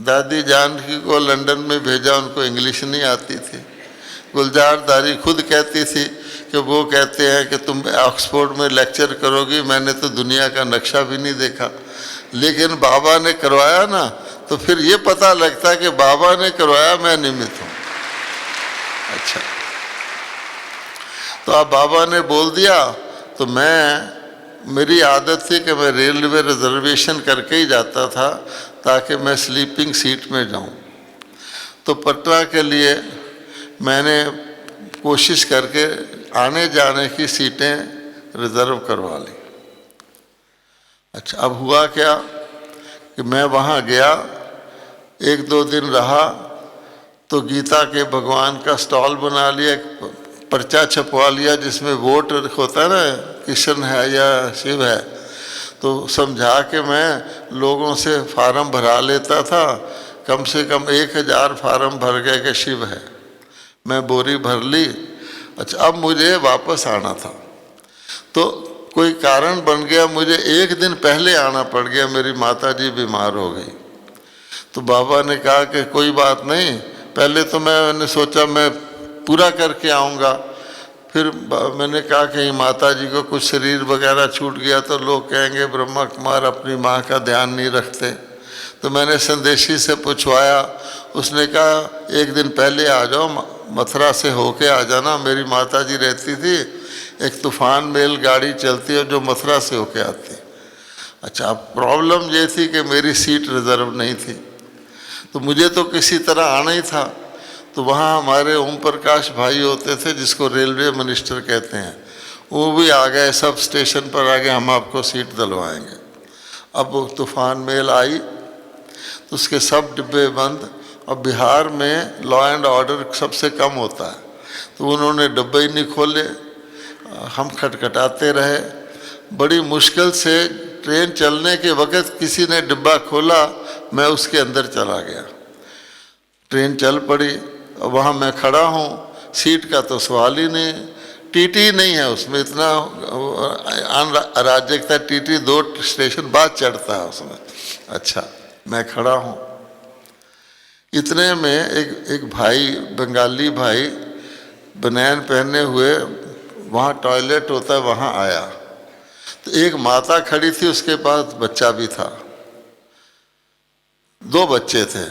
S1: दादी जानकी को लंदन में भेजा, उनको इंग्लिश नहीं आती थी। गुलजार दारी खुद कहती थी कि वो कहते हैं कि तुम ऑक्सफोर्ड में लेक्चर करोगी, मैंने तो दुनिया का नक्शा भी नहीं देखा। लेकिन बाबा ने करवाया ना, तो फिर ये पता लगता है कि बाबा ने करवाया, मैं निमित्त हूँ। अच्छा, तो अब बाबा ने बोल दिया तो मेरी आदत थी कि मैं रेलवे रिजर्वेशन करके ही जाता था ताकि मैं स्लीपिंग सीट में जाऊं। तो पटना के लिए मैंने कोशिश करके आने जाने की सीटें रिज़र्व करवा ली। अच्छा, अब हुआ क्या कि मैं वहाँ गया, 1-2 दिन रहा तो गीता के भगवान का स्टॉल बना लिया, पर्चा छपवा लिया जिसमें वोट होता है ना, कृष्ण है या शिव है। तो समझा के मैं लोगों से फार्म भरा लेता था, कम से कम 1000 फार्म भर गए कि शिव है। मैं बोरी भर ली। अच्छा, अब मुझे वापस आना था तो कोई कारण बन गया, मुझे 1 दिन पहले आना पड़ गया, मेरी माता जी बीमार हो गई। तो बाबा ने कहा कि कोई बात नहीं, पहले तो मैंने सोचा मैं पूरा करके आऊँगा, फिर मैंने कहा कि माता जी को कुछ शरीर वगैरह छूट गया तो लोग कहेंगे ब्रह्मा कुमार अपनी माँ का ध्यान नहीं रखते। तो मैंने संदेशी से पूछवाया, उसने कहा 1 दिन पहले आ जाओ, मथुरा से होके आ जाना। मेरी माता जी रहती थी एक तूफान मेल गाड़ी चलती है जो मथुरा से होके आती है। अच्छा, अब प्रॉब्लम ये थी कि मेरी सीट रिज़र्व नहीं थी, तो मुझे तो किसी तरह आना ही था। तो वहाँ हमारे ओम प्रकाश भाई होते थे जिसको रेलवे मिनिस्टर कहते हैं, वो भी आ गए, सब स्टेशन पर आ गए, हम आपको सीट दिलवाएंगे। अब वो तूफान मेल आई तो उसके सब डिब्बे बंद, और बिहार में लॉ एंड ऑर्डर सबसे कम होता है, तो उन्होंने डिब्बे ही नहीं खोले। हम खटखटाते रहे, बड़ी मुश्किल से ट्रेन चलने के वक़्त किसी ने डिब्बा खोला, मैं उसके अंदर चला गया। ट्रेन चल पड़ी, वहाँ मैं खड़ा हूँ, सीट का तो सवाल ही नहीं, टीटी नहीं है उसमें, इतना अराजकता, टीटी 2 स्टेशन बाद चढ़ता है उसमें। अच्छा, मैं खड़ा हूँ, इतने में एक भाई, बंगाली भाई, बनियान पहने हुए, वहाँ टॉयलेट होता है वहाँ आया। तो एक माता खड़ी थी, उसके पास बच्चा भी था, 2 बच्चे थे।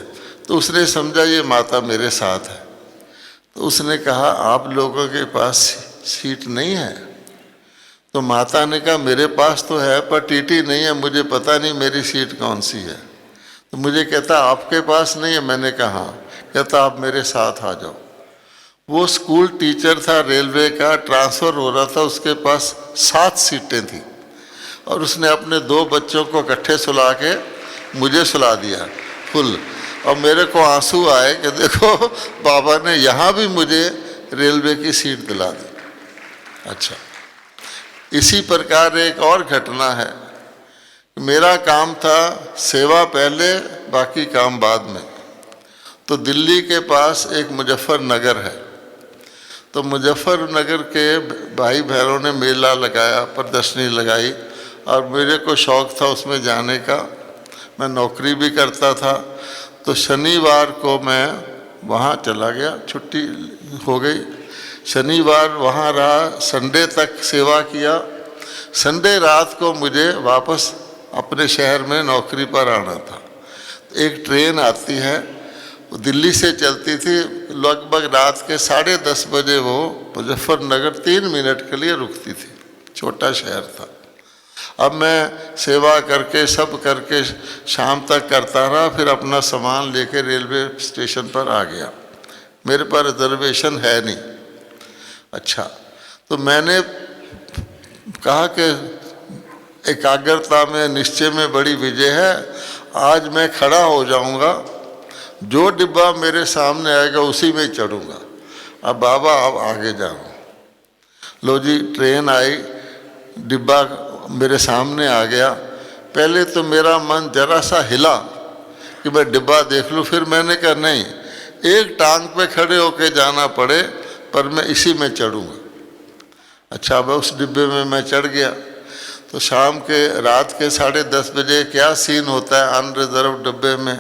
S1: तो उसने समझा ये माता मेरे साथ है, तो उसने कहा आप लोगों के पास सीट नहीं है? तो माता ने कहा मेरे पास तो है पर टीटी नहीं है, मुझे पता नहीं मेरी सीट कौन सी है। तो मुझे कहता आपके पास नहीं है? मैंने कहा हाँ। कहता आप मेरे साथ आ जाओ। वो स्कूल टीचर था, रेलवे का, ट्रांसफ़र हो रहा था, उसके पास 7 सीटें थी, और उसने अपने 2 बच्चों को इकट्ठे सुला के मुझे सुला दिया फुल। और मेरे को आंसू आए कि देखो बाबा ने यहाँ भी मुझे रेलवे की सीट दिला दी। अच्छा, इसी प्रकार एक और घटना है। मेरा काम था सेवा पहले, बाकी काम बाद में। तो दिल्ली के पास एक मुजफ्फरनगर है, तो मुजफ्फरनगर के भाई बहनों ने मेला लगाया, प्रदर्शनी लगाई, और मेरे को शौक़ था उसमें जाने का, मैं नौकरी भी करता था। तो शनिवार को मैं वहाँ चला गया, छुट्टी हो गई, शनिवार वहाँ रहा, संडे तक सेवा किया। संडे रात को मुझे वापस अपने शहर में नौकरी पर आना था। एक ट्रेन आती है, वो दिल्ली से चलती थी, लगभग रात के 10:30 बजे वो मुजफ्फरनगर 3 मिनट के लिए रुकती थी, छोटा शहर था। अब मैं सेवा करके सब करके शाम तक करता रहा, फिर अपना सामान लेके रेलवे स्टेशन पर आ गया। मेरे पास रिजर्वेशन है नहीं। अच्छा, तो मैंने कहा कि एकाग्रता में, निश्चय में बड़ी विजय है, आज मैं खड़ा हो जाऊंगा, जो डिब्बा मेरे सामने आएगा उसी में चढ़ूंगा। अब बाबा अब आगे जाओ। लो जी, ट्रेन आई, डिब्बा मेरे सामने आ गया। पहले तो मेरा मन जरा सा हिला कि मैं डिब्बा देख लूँ, फिर मैंने कहा नहीं, एक टांग पे खड़े होके जाना पड़े पर मैं इसी में चढ़ूँगा। अच्छा, अब उस डिब्बे में मैं चढ़ गया। तो शाम के, रात के 10:30 बजे क्या सीन होता है अनरिजर्व डिब्बे में,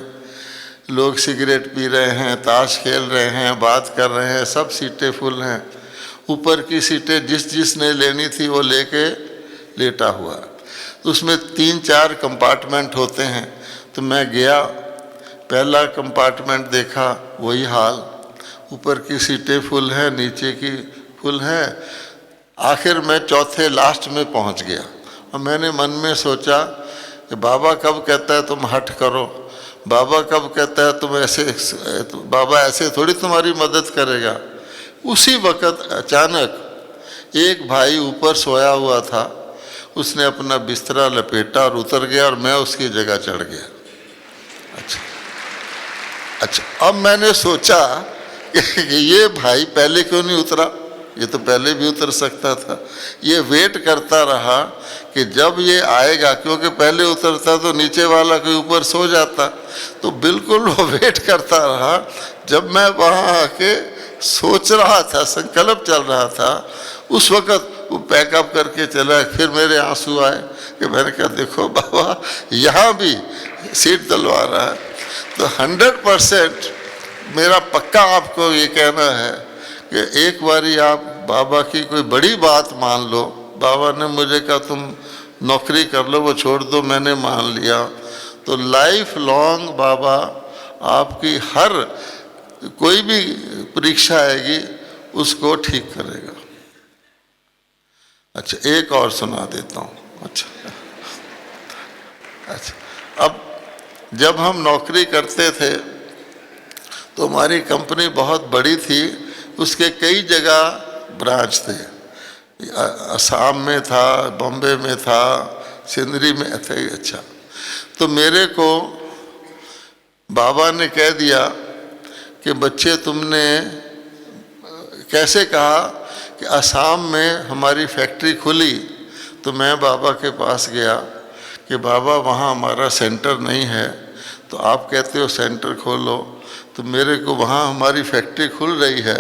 S1: लोग सिगरेट पी रहे हैं, ताश खेल रहे हैं, बात कर रहे हैं, सब सीटें फुल हैं। ऊपर की सीटें जिसने लेनी थी वो लेके लेटा हुआ। तो उसमें 3-4 कंपार्टमेंट होते हैं। तो मैं गया, पहला कंपार्टमेंट देखा, वही हाल, ऊपर की सीटें फुल हैं, नीचे की फुल हैं। आखिर मैं चौथे लास्ट में पहुंच गया, और मैंने मन में सोचा कि बाबा कब कहता है तुम हट करो, बाबा कब कहता है तुम ऐसे, बाबा ऐसे थोड़ी तुम्हारी मदद करेगा। उसी वक़्त अचानक एक भाई ऊपर सोया हुआ था, उसने अपना बिस्तरा लपेटा और उतर गया, और मैं उसकी जगह चढ़ गया। अच्छा, अब मैंने सोचा कि ये भाई पहले क्यों नहीं उतरा, ये तो पहले भी उतर सकता था। ये वेट करता रहा कि जब ये आएगा, क्योंकि पहले उतरता तो नीचे वाला कोई ऊपर सो जाता, तो बिल्कुल वो वेट करता रहा। जब मैं वहाँ आके सोच रहा था, संकल्प चल रहा था, उस वक़्त वो पैकअप करके चला। फिर मेरे आंसू आए कि मैंने कहा देखो बाबा यहाँ भी सीट दिलवा रहा है। तो 100% मेरा पक्का आपको ये कहना है कि एक बारी आप बाबा की कोई बड़ी बात मान लो। बाबा ने मुझे कहा तुम नौकरी कर लो, वो छोड़ दो, मैंने मान लिया। तो लाइफ लॉन्ग बाबा आपकी हर कोई भी परीक्षा आएगी उसको ठीक करेगा। अच्छा, एक और सुना देता हूँ। अच्छा, अब जब हम नौकरी करते थे तो हमारी कंपनी बहुत बड़ी थी, उसके कई जगह ब्रांच थे। असम में था, बॉम्बे में था, सिंदरी में थे। अच्छा, तो मेरे को बाबा ने कह दिया कि बच्चे तुमने कैसे कहा कि असम में हमारी फैक्ट्री खुली। तो मैं बाबा के पास गया कि बाबा वहाँ हमारा सेंटर नहीं है, तो आप कहते हो सेंटर खोलो, तो मेरे को वहाँ हमारी फैक्ट्री खुल रही है,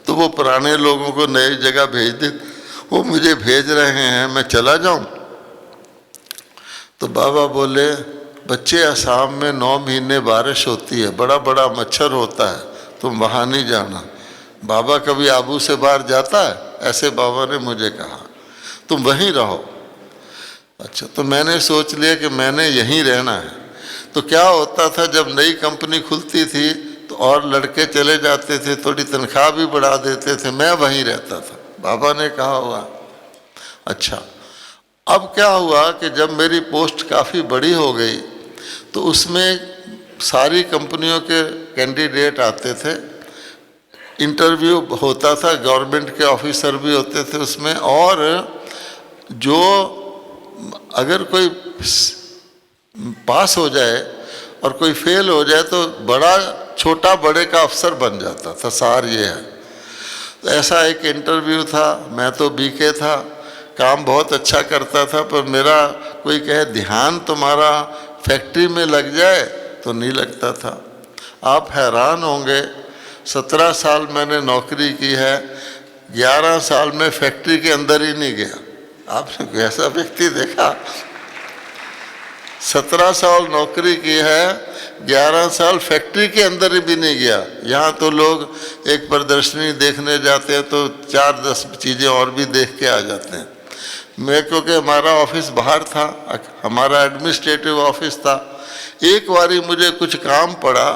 S1: तो वो पुराने लोगों को नई जगह भेज दे, वो मुझे भेज रहे हैं, मैं चला जाऊँ? तो बाबा बोले, बच्चे असम में 9 महीने बारिश होती है, बड़ा बड़ा मच्छर होता है, तुम वहाँ नहीं जाना। बाबा कभी आबू से बाहर जाता है? ऐसे बाबा ने मुझे कहा, तुम वहीं रहो। अच्छा, तो मैंने सोच लिया कि मैंने यहीं रहना है। तो क्या होता था, जब नई कंपनी खुलती थी तो और लड़के चले जाते थे, थोड़ी तनख्वाह भी बढ़ा देते थे, मैं वहीं रहता था। बाबा ने कहा हुआ। अच्छा, अब क्या हुआ कि जब मेरी पोस्ट काफ़ी बड़ी हो गई तो उसमें सारी कंपनियों के कैंडिडेट आते थे, इंटरव्यू होता था, गवर्नमेंट के ऑफिसर भी होते थे उसमें, और जो अगर कोई पास हो जाए और कोई फेल हो जाए तो बड़ा छोटा बड़े का अफसर बन जाता था। सार ये है। तो ऐसा एक इंटरव्यू था, मैं तो बीके था, काम बहुत अच्छा करता था, पर मेरा कोई कहे ध्यान तुम्हारा फैक्ट्री में लग जाए तो नहीं लगता था। आप हैरान होंगे, 17 साल मैंने नौकरी की है, 11 साल में फैक्ट्री के अंदर ही नहीं गया। आपने ऐसा व्यक्ति देखा? 17 साल नौकरी की है, 11 साल फैक्ट्री के अंदर ही भी नहीं गया। यहाँ तो लोग एक प्रदर्शनी देखने जाते हैं तो 4-10 चीज़ें और भी देख के आ जाते हैं। मैं, क्योंकि हमारा ऑफिस बाहर था, हमारा एडमिनिस्ट्रेटिव ऑफिस था, एक बारी मुझे कुछ काम पड़ा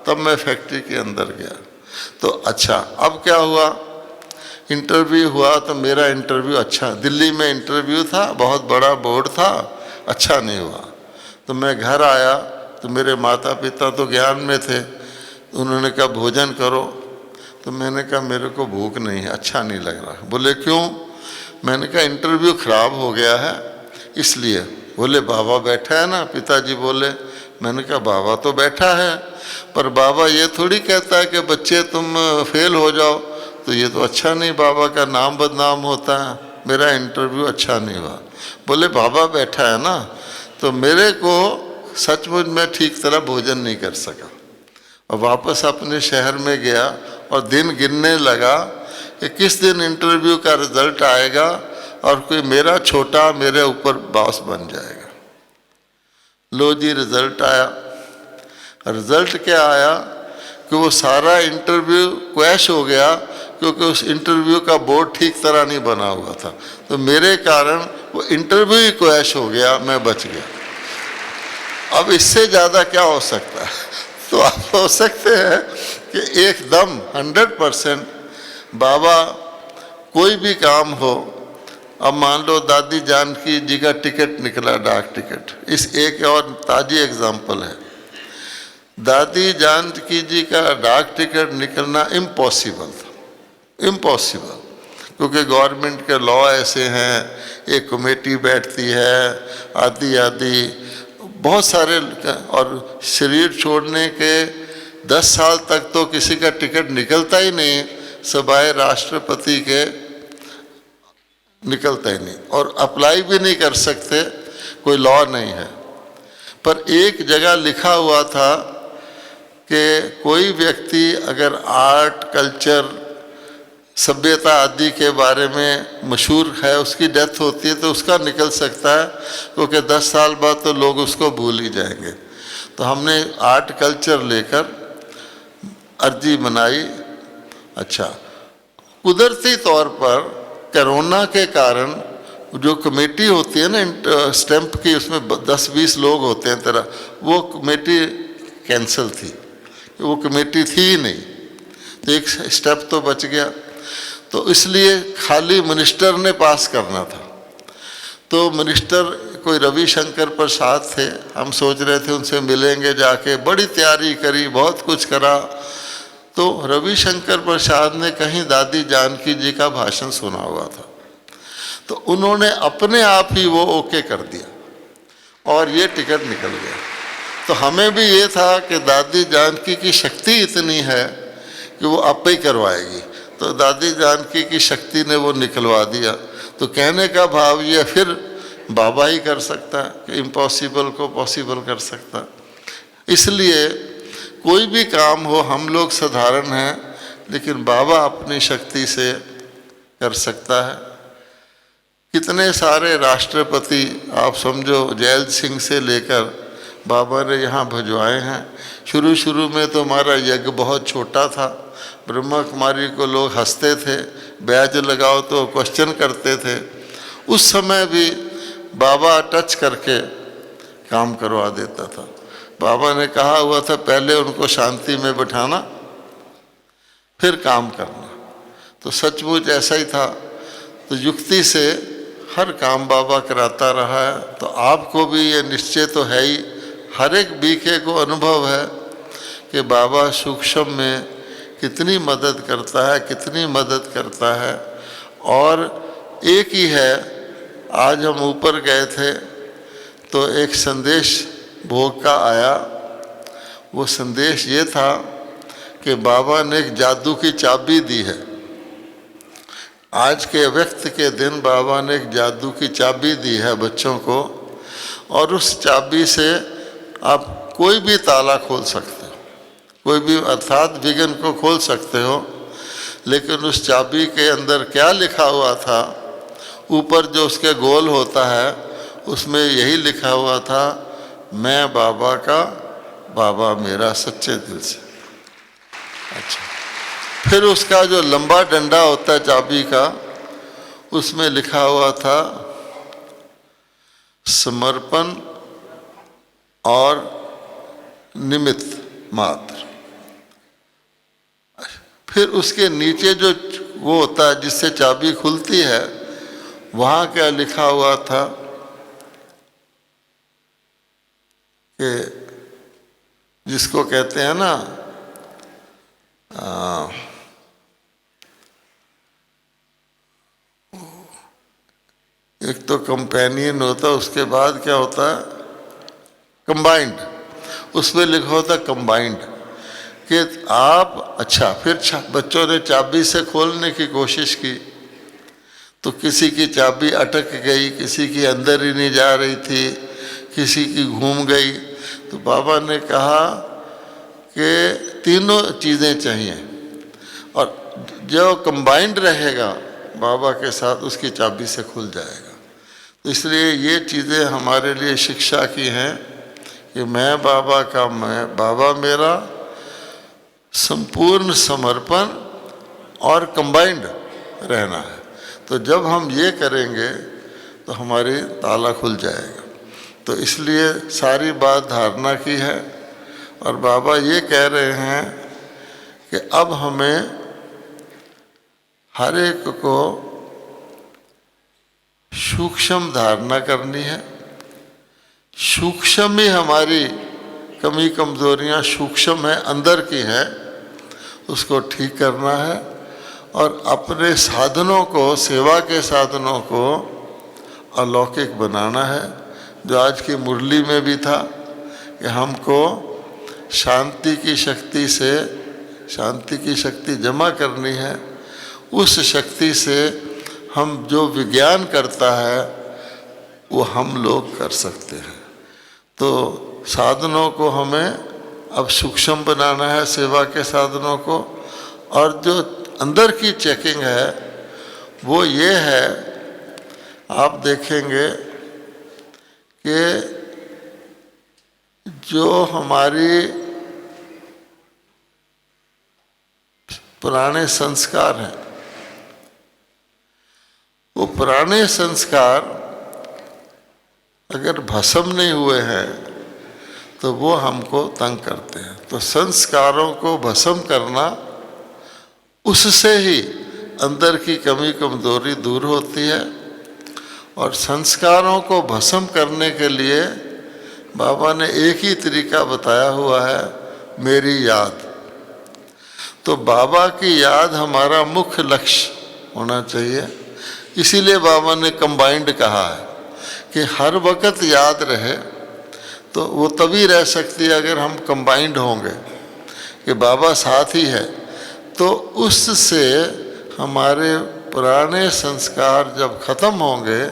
S1: तब मैं फैक्ट्री के अंदर गया। तो अच्छा, अब क्या हुआ, इंटरव्यू हुआ तो मेरा इंटरव्यू अच्छा, दिल्ली में इंटरव्यू था, बहुत बड़ा बोर्ड था, अच्छा नहीं हुआ। तो मैं घर आया तो मेरे माता पिता तो ज्ञान में थे, उन्होंने कहा भोजन करो। तो मैंने कहा मेरे को भूख नहीं है, अच्छा नहीं लग रहा। बोले क्यों? मैंने कहा इंटरव्यू ख़राब हो गया है इसलिए। बोले बाबा बैठा है ना? पिताजी बोले। मैंने कहा बाबा तो बैठा है, पर बाबा ये थोड़ी कहता है कि बच्चे तुम फेल हो जाओ, तो ये तो अच्छा नहीं, बाबा का नाम बदनाम होता है, मेरा इंटरव्यू अच्छा नहीं हुआ। बोले बाबा बैठा है ना। तो मेरे को सचमुच में ठीक तरह भोजन नहीं कर सका और वापस अपने शहर में गया और दिन गिनने लगा कि किस दिन इंटरव्यू का रिजल्ट आएगा और कोई मेरा छोटा मेरे ऊपर बॉस बन जाएगा। लो जी, रिजल्ट आया। रिजल्ट क्या आया कि वो सारा इंटरव्यू क्रैश हो गया, क्योंकि उस इंटरव्यू का बोर्ड ठीक तरह नहीं बना हुआ था। तो मेरे कारण वो इंटरव्यू ही क्रैश हो गया, मैं बच गया। अब इससे ज़्यादा क्या हो सकता है? तो आप हो सकते हैं कि एकदम 100% बाबा कोई भी काम हो। अब मान लो दादी जानकी जी का टिकट निकला, डाक टिकट, इस एक और ताज़ी एग्जाम्पल है। दादी जानकी जी का डाक टिकट निकलना इम्पॉसिबल था, इम्पॉसिबल, क्योंकि गवर्नमेंट के लॉ ऐसे हैं, एक कमेटी बैठती है, आदि आदि बहुत सारे, और शरीर छोड़ने के 10 साल तक तो किसी का टिकट निकलता ही नहीं, सवाए राष्ट्रपति के निकलता ही नहीं, और अप्लाई भी नहीं कर सकते, कोई लॉ नहीं है। पर एक जगह लिखा हुआ था कि कोई व्यक्ति अगर आर्ट, कल्चर, सभ्यता आदि के बारे में मशहूर है, उसकी डेथ होती है तो उसका निकल सकता है, क्योंकि 10 साल बाद तो लोग उसको भूल ही जाएंगे। तो हमने आर्ट कल्चर लेकर अर्जी बनाई। अच्छा, कुदरती तौर पर कोरोना के कारण जो कमेटी होती है ना स्टैंप की, उसमें 10-20 लोग होते हैं तेरा, वो कमेटी कैंसिल थी, वो कमेटी थी ही नहीं। तो एक स्टेप तो बच गया। तो इसलिए खाली मिनिस्टर ने पास करना था। तो मिनिस्टर कोई रविशंकर प्रसाद थे, हम सोच रहे थे उनसे मिलेंगे जाके, बड़ी तैयारी करी, बहुत कुछ करा। तो रविशंकर प्रसाद ने कहीं दादी जानकी जी का भाषण सुना हुआ था, तो उन्होंने अपने आप ही वो ओके कर दिया और ये टिकट निकल गया। तो हमें भी ये था कि दादी जानकी की शक्ति इतनी है कि वो आपे ही करवाएगी, तो दादी जानकी की शक्ति ने वो निकलवा दिया। तो कहने का भाव ये, फिर बाबा ही कर सकता है कि इम्पॉसिबल को पॉसिबल कर सकता। इसलिए कोई भी काम हो, हम लोग साधारण हैं, लेकिन बाबा अपनी शक्ति से कर सकता है। कितने सारे राष्ट्रपति आप समझो, जैल सिंह से लेकर बाबा ने यहाँ भिजवाए हैं। शुरू में तो हमारा यज्ञ बहुत छोटा था, ब्रह्मा कुमारी को लोग हंसते थे, ब्याज लगाओ तो क्वेश्चन करते थे। उस समय भी बाबा टच करके काम करवा देता था। बाबा ने कहा हुआ था पहले उनको शांति में बिठाना, फिर काम करना। तो सचमुच ऐसा ही था। तो युक्ति से हर काम बाबा कराता रहा है। तो आपको भी ये निश्चय तो है ही, हर एक बीके को अनुभव है कि बाबा सूक्ष्म में कितनी मदद करता है, कितनी मदद करता है। और एक ही है, आज हम ऊपर गए थे तो एक संदेश भोग का आया। वो संदेश ये था कि बाबा ने एक जादू की चाबी दी है। आज के व्यक्त के दिन बाबा ने एक जादू की चाबी दी है बच्चों को, और उस चाबी से आप कोई भी ताला खोल सकते हो, कोई भी अर्थात विघ्न को खोल सकते हो। लेकिन उस चाबी के अंदर क्या लिखा हुआ था, ऊपर जो उसके गोल होता है उसमें यही लिखा हुआ था, मैं बाबा का, बाबा मेरा, सच्चे दिल से। अच्छा, फिर उसका जो लंबा डंडा होता है चाबी का, उसमें लिखा हुआ था समर्पण और निमित्त मात्र। फिर उसके नीचे जो वो होता है जिससे चाबी खुलती है, वहाँ क्या लिखा हुआ था कि जिसको कहते हैं ना एक तो कंपेनियन होता है, उसके बाद क्या होता है कंबाइंड। उसमें लिखा होता है कंबाइंड कि आप, अच्छा, फिर बच्चों ने चाबी से खोलने की कोशिश की तो किसी की चाबी अटक गई, किसी की अंदर ही नहीं जा रही थी, किसी की घूम गई। तो बाबा ने कहा कि तीनों चीज़ें चाहिए, और जो कंबाइंड रहेगा बाबा के साथ उसकी चाबी से खुल जाएगा। तो इसलिए ये चीज़ें हमारे लिए शिक्षा की हैं कि मैं बाबा का, मैं बाबा मेरा, संपूर्ण समर्पण और कंबाइंड रहना है। तो जब हम ये करेंगे तो हमारी ताला खुल जाएगा। तो इसलिए सारी बात धारणा की है। और बाबा ये कह रहे हैं कि अब हमें हर एक को सूक्ष्म धारणा करनी है। सूक्ष्म ही हमारी कमी कमजोरियां सूक्ष्म है, अंदर की हैं, उसको ठीक करना है। और अपने साधनों को, सेवा के साधनों को अलौकिक बनाना है। जो आज की मुरली में भी था कि हमको शांति की शक्ति से, शांति की शक्ति जमा करनी है। उस शक्ति से हम जो विज्ञान करता है वो हम लोग कर सकते हैं। तो साधनों को हमें अब सूक्ष्म बनाना है, सेवा के साधनों को। और जो अंदर की चेकिंग है वो ये है, आप देखेंगे कि जो हमारी पुराने संस्कार हैं, वो पुराने संस्कार अगर भस्म नहीं हुए हैं तो वो हमको तंग करते हैं। तो संस्कारों को भस्म करना, उससे ही अंदर की कमी कमजोरी दूर होती है। और संस्कारों को भस्म करने के लिए बाबा ने एक ही तरीका बताया हुआ है, मेरी याद। तो बाबा की याद हमारा मुख्य लक्ष्य होना चाहिए। इसीलिए बाबा ने कंबाइंड कहा है कि हर वक्त याद रहे। तो वो तभी रह सकती है अगर हम कंबाइंड होंगे कि बाबा साथ ही है। तो उससे हमारे पुराने संस्कार जब खत्म होंगे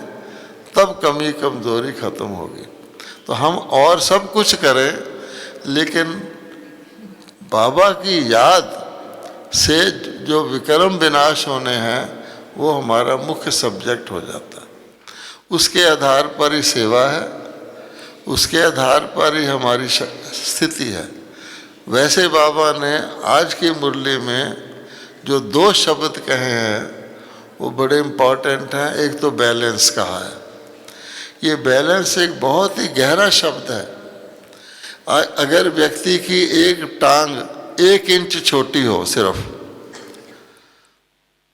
S1: तब कमी कमजोरी खत्म होगी। तो हम और सब कुछ करें, लेकिन बाबा की याद से जो विक्रम विनाश होने हैं वो हमारा मुख्य सब्जेक्ट हो जाता है। उसके आधार पर ही सेवा है, उसके आधार पर ही हमारी स्थिति है। वैसे बाबा ने आज की मुरली में जो 2 शब्द कहे हैं वो बड़े इम्पॉर्टेंट हैं। एक तो बैलेंस कहा है। ये बैलेंस एक बहुत ही गहरा शब्द है। अगर व्यक्ति की एक टांग 1 इंच छोटी हो सिर्फ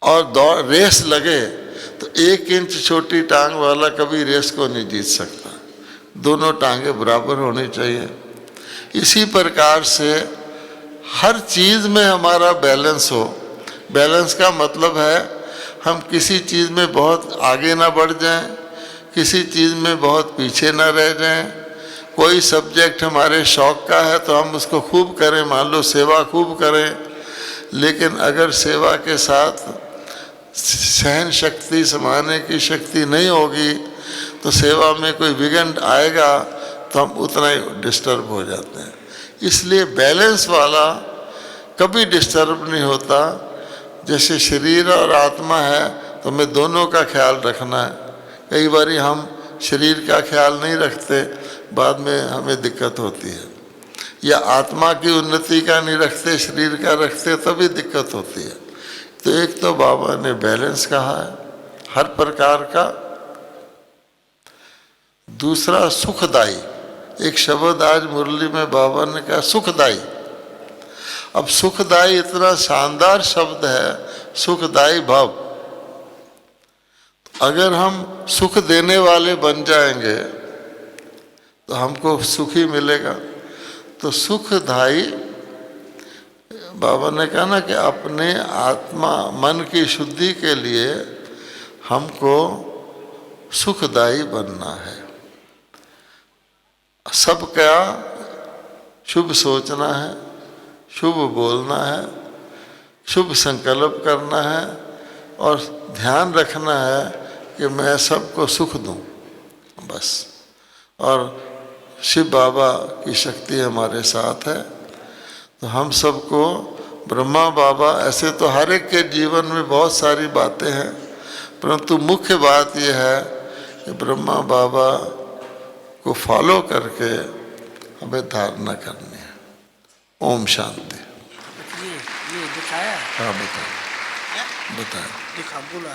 S1: और दौड़ रेस लगे तो 1 इंच छोटी टांग वाला कभी रेस को नहीं जीत सकता। दोनों टांगे बराबर होनी चाहिए। इसी प्रकार से हर चीज़ में हमारा बैलेंस हो। बैलेंस का मतलब है हम किसी चीज़ में बहुत आगे ना बढ़ जाएं, किसी चीज़ में बहुत पीछे ना रह जाएं। कोई सब्जेक्ट हमारे शौक़ का है तो हम उसको खूब करें, मान लो सेवा खूब करें, लेकिन अगर सेवा के साथ सहन शक्ति, समाने की शक्ति नहीं होगी तो सेवा में कोई विघ्न आएगा तो हम उतना ही डिस्टर्ब हो जाते हैं। इसलिए बैलेंस वाला कभी डिस्टर्ब नहीं होता। जैसे शरीर और आत्मा है तो हमें दोनों का ख्याल रखना है। कई बार हम शरीर का ख्याल नहीं रखते, बाद में हमें दिक्कत होती है, या आत्मा की उन्नति का नहीं रखते, शरीर का रखते, तभी दिक्कत होती है। तो एक तो बाबा ने बैलेंस कहा है हर प्रकार का। दूसरा सुखदाई, एक शब्द आज मुरली में बाबा ने कहा सुखदाई। अब सुखदाई इतना शानदार शब्द है, सुखदाई भव। अगर हम सुख देने वाले बन जाएंगे तो हमको सुख ही मिलेगा। तो सुखदाई बाबा ने कहा ना कि अपने आत्मा मन की शुद्धि के लिए हमको सुखदाई बनना है। सबका शुभ सोचना है, शुभ बोलना है, शुभ संकल्प करना है और ध्यान रखना है कि मैं सबको सुख दूं, बस। और शिव बाबा की शक्ति हमारे साथ है। तो हम सबको ब्रह्मा बाबा, ऐसे तो हर एक के जीवन में बहुत सारी बातें हैं, परंतु मुख्य बात यह है कि ब्रह्मा बाबा को फॉलो करके हमें धारणा करनी है। ओम शांति।
S2: ये दिखाया?
S1: हाँ बताया, बताया।
S2: दिखा बोला।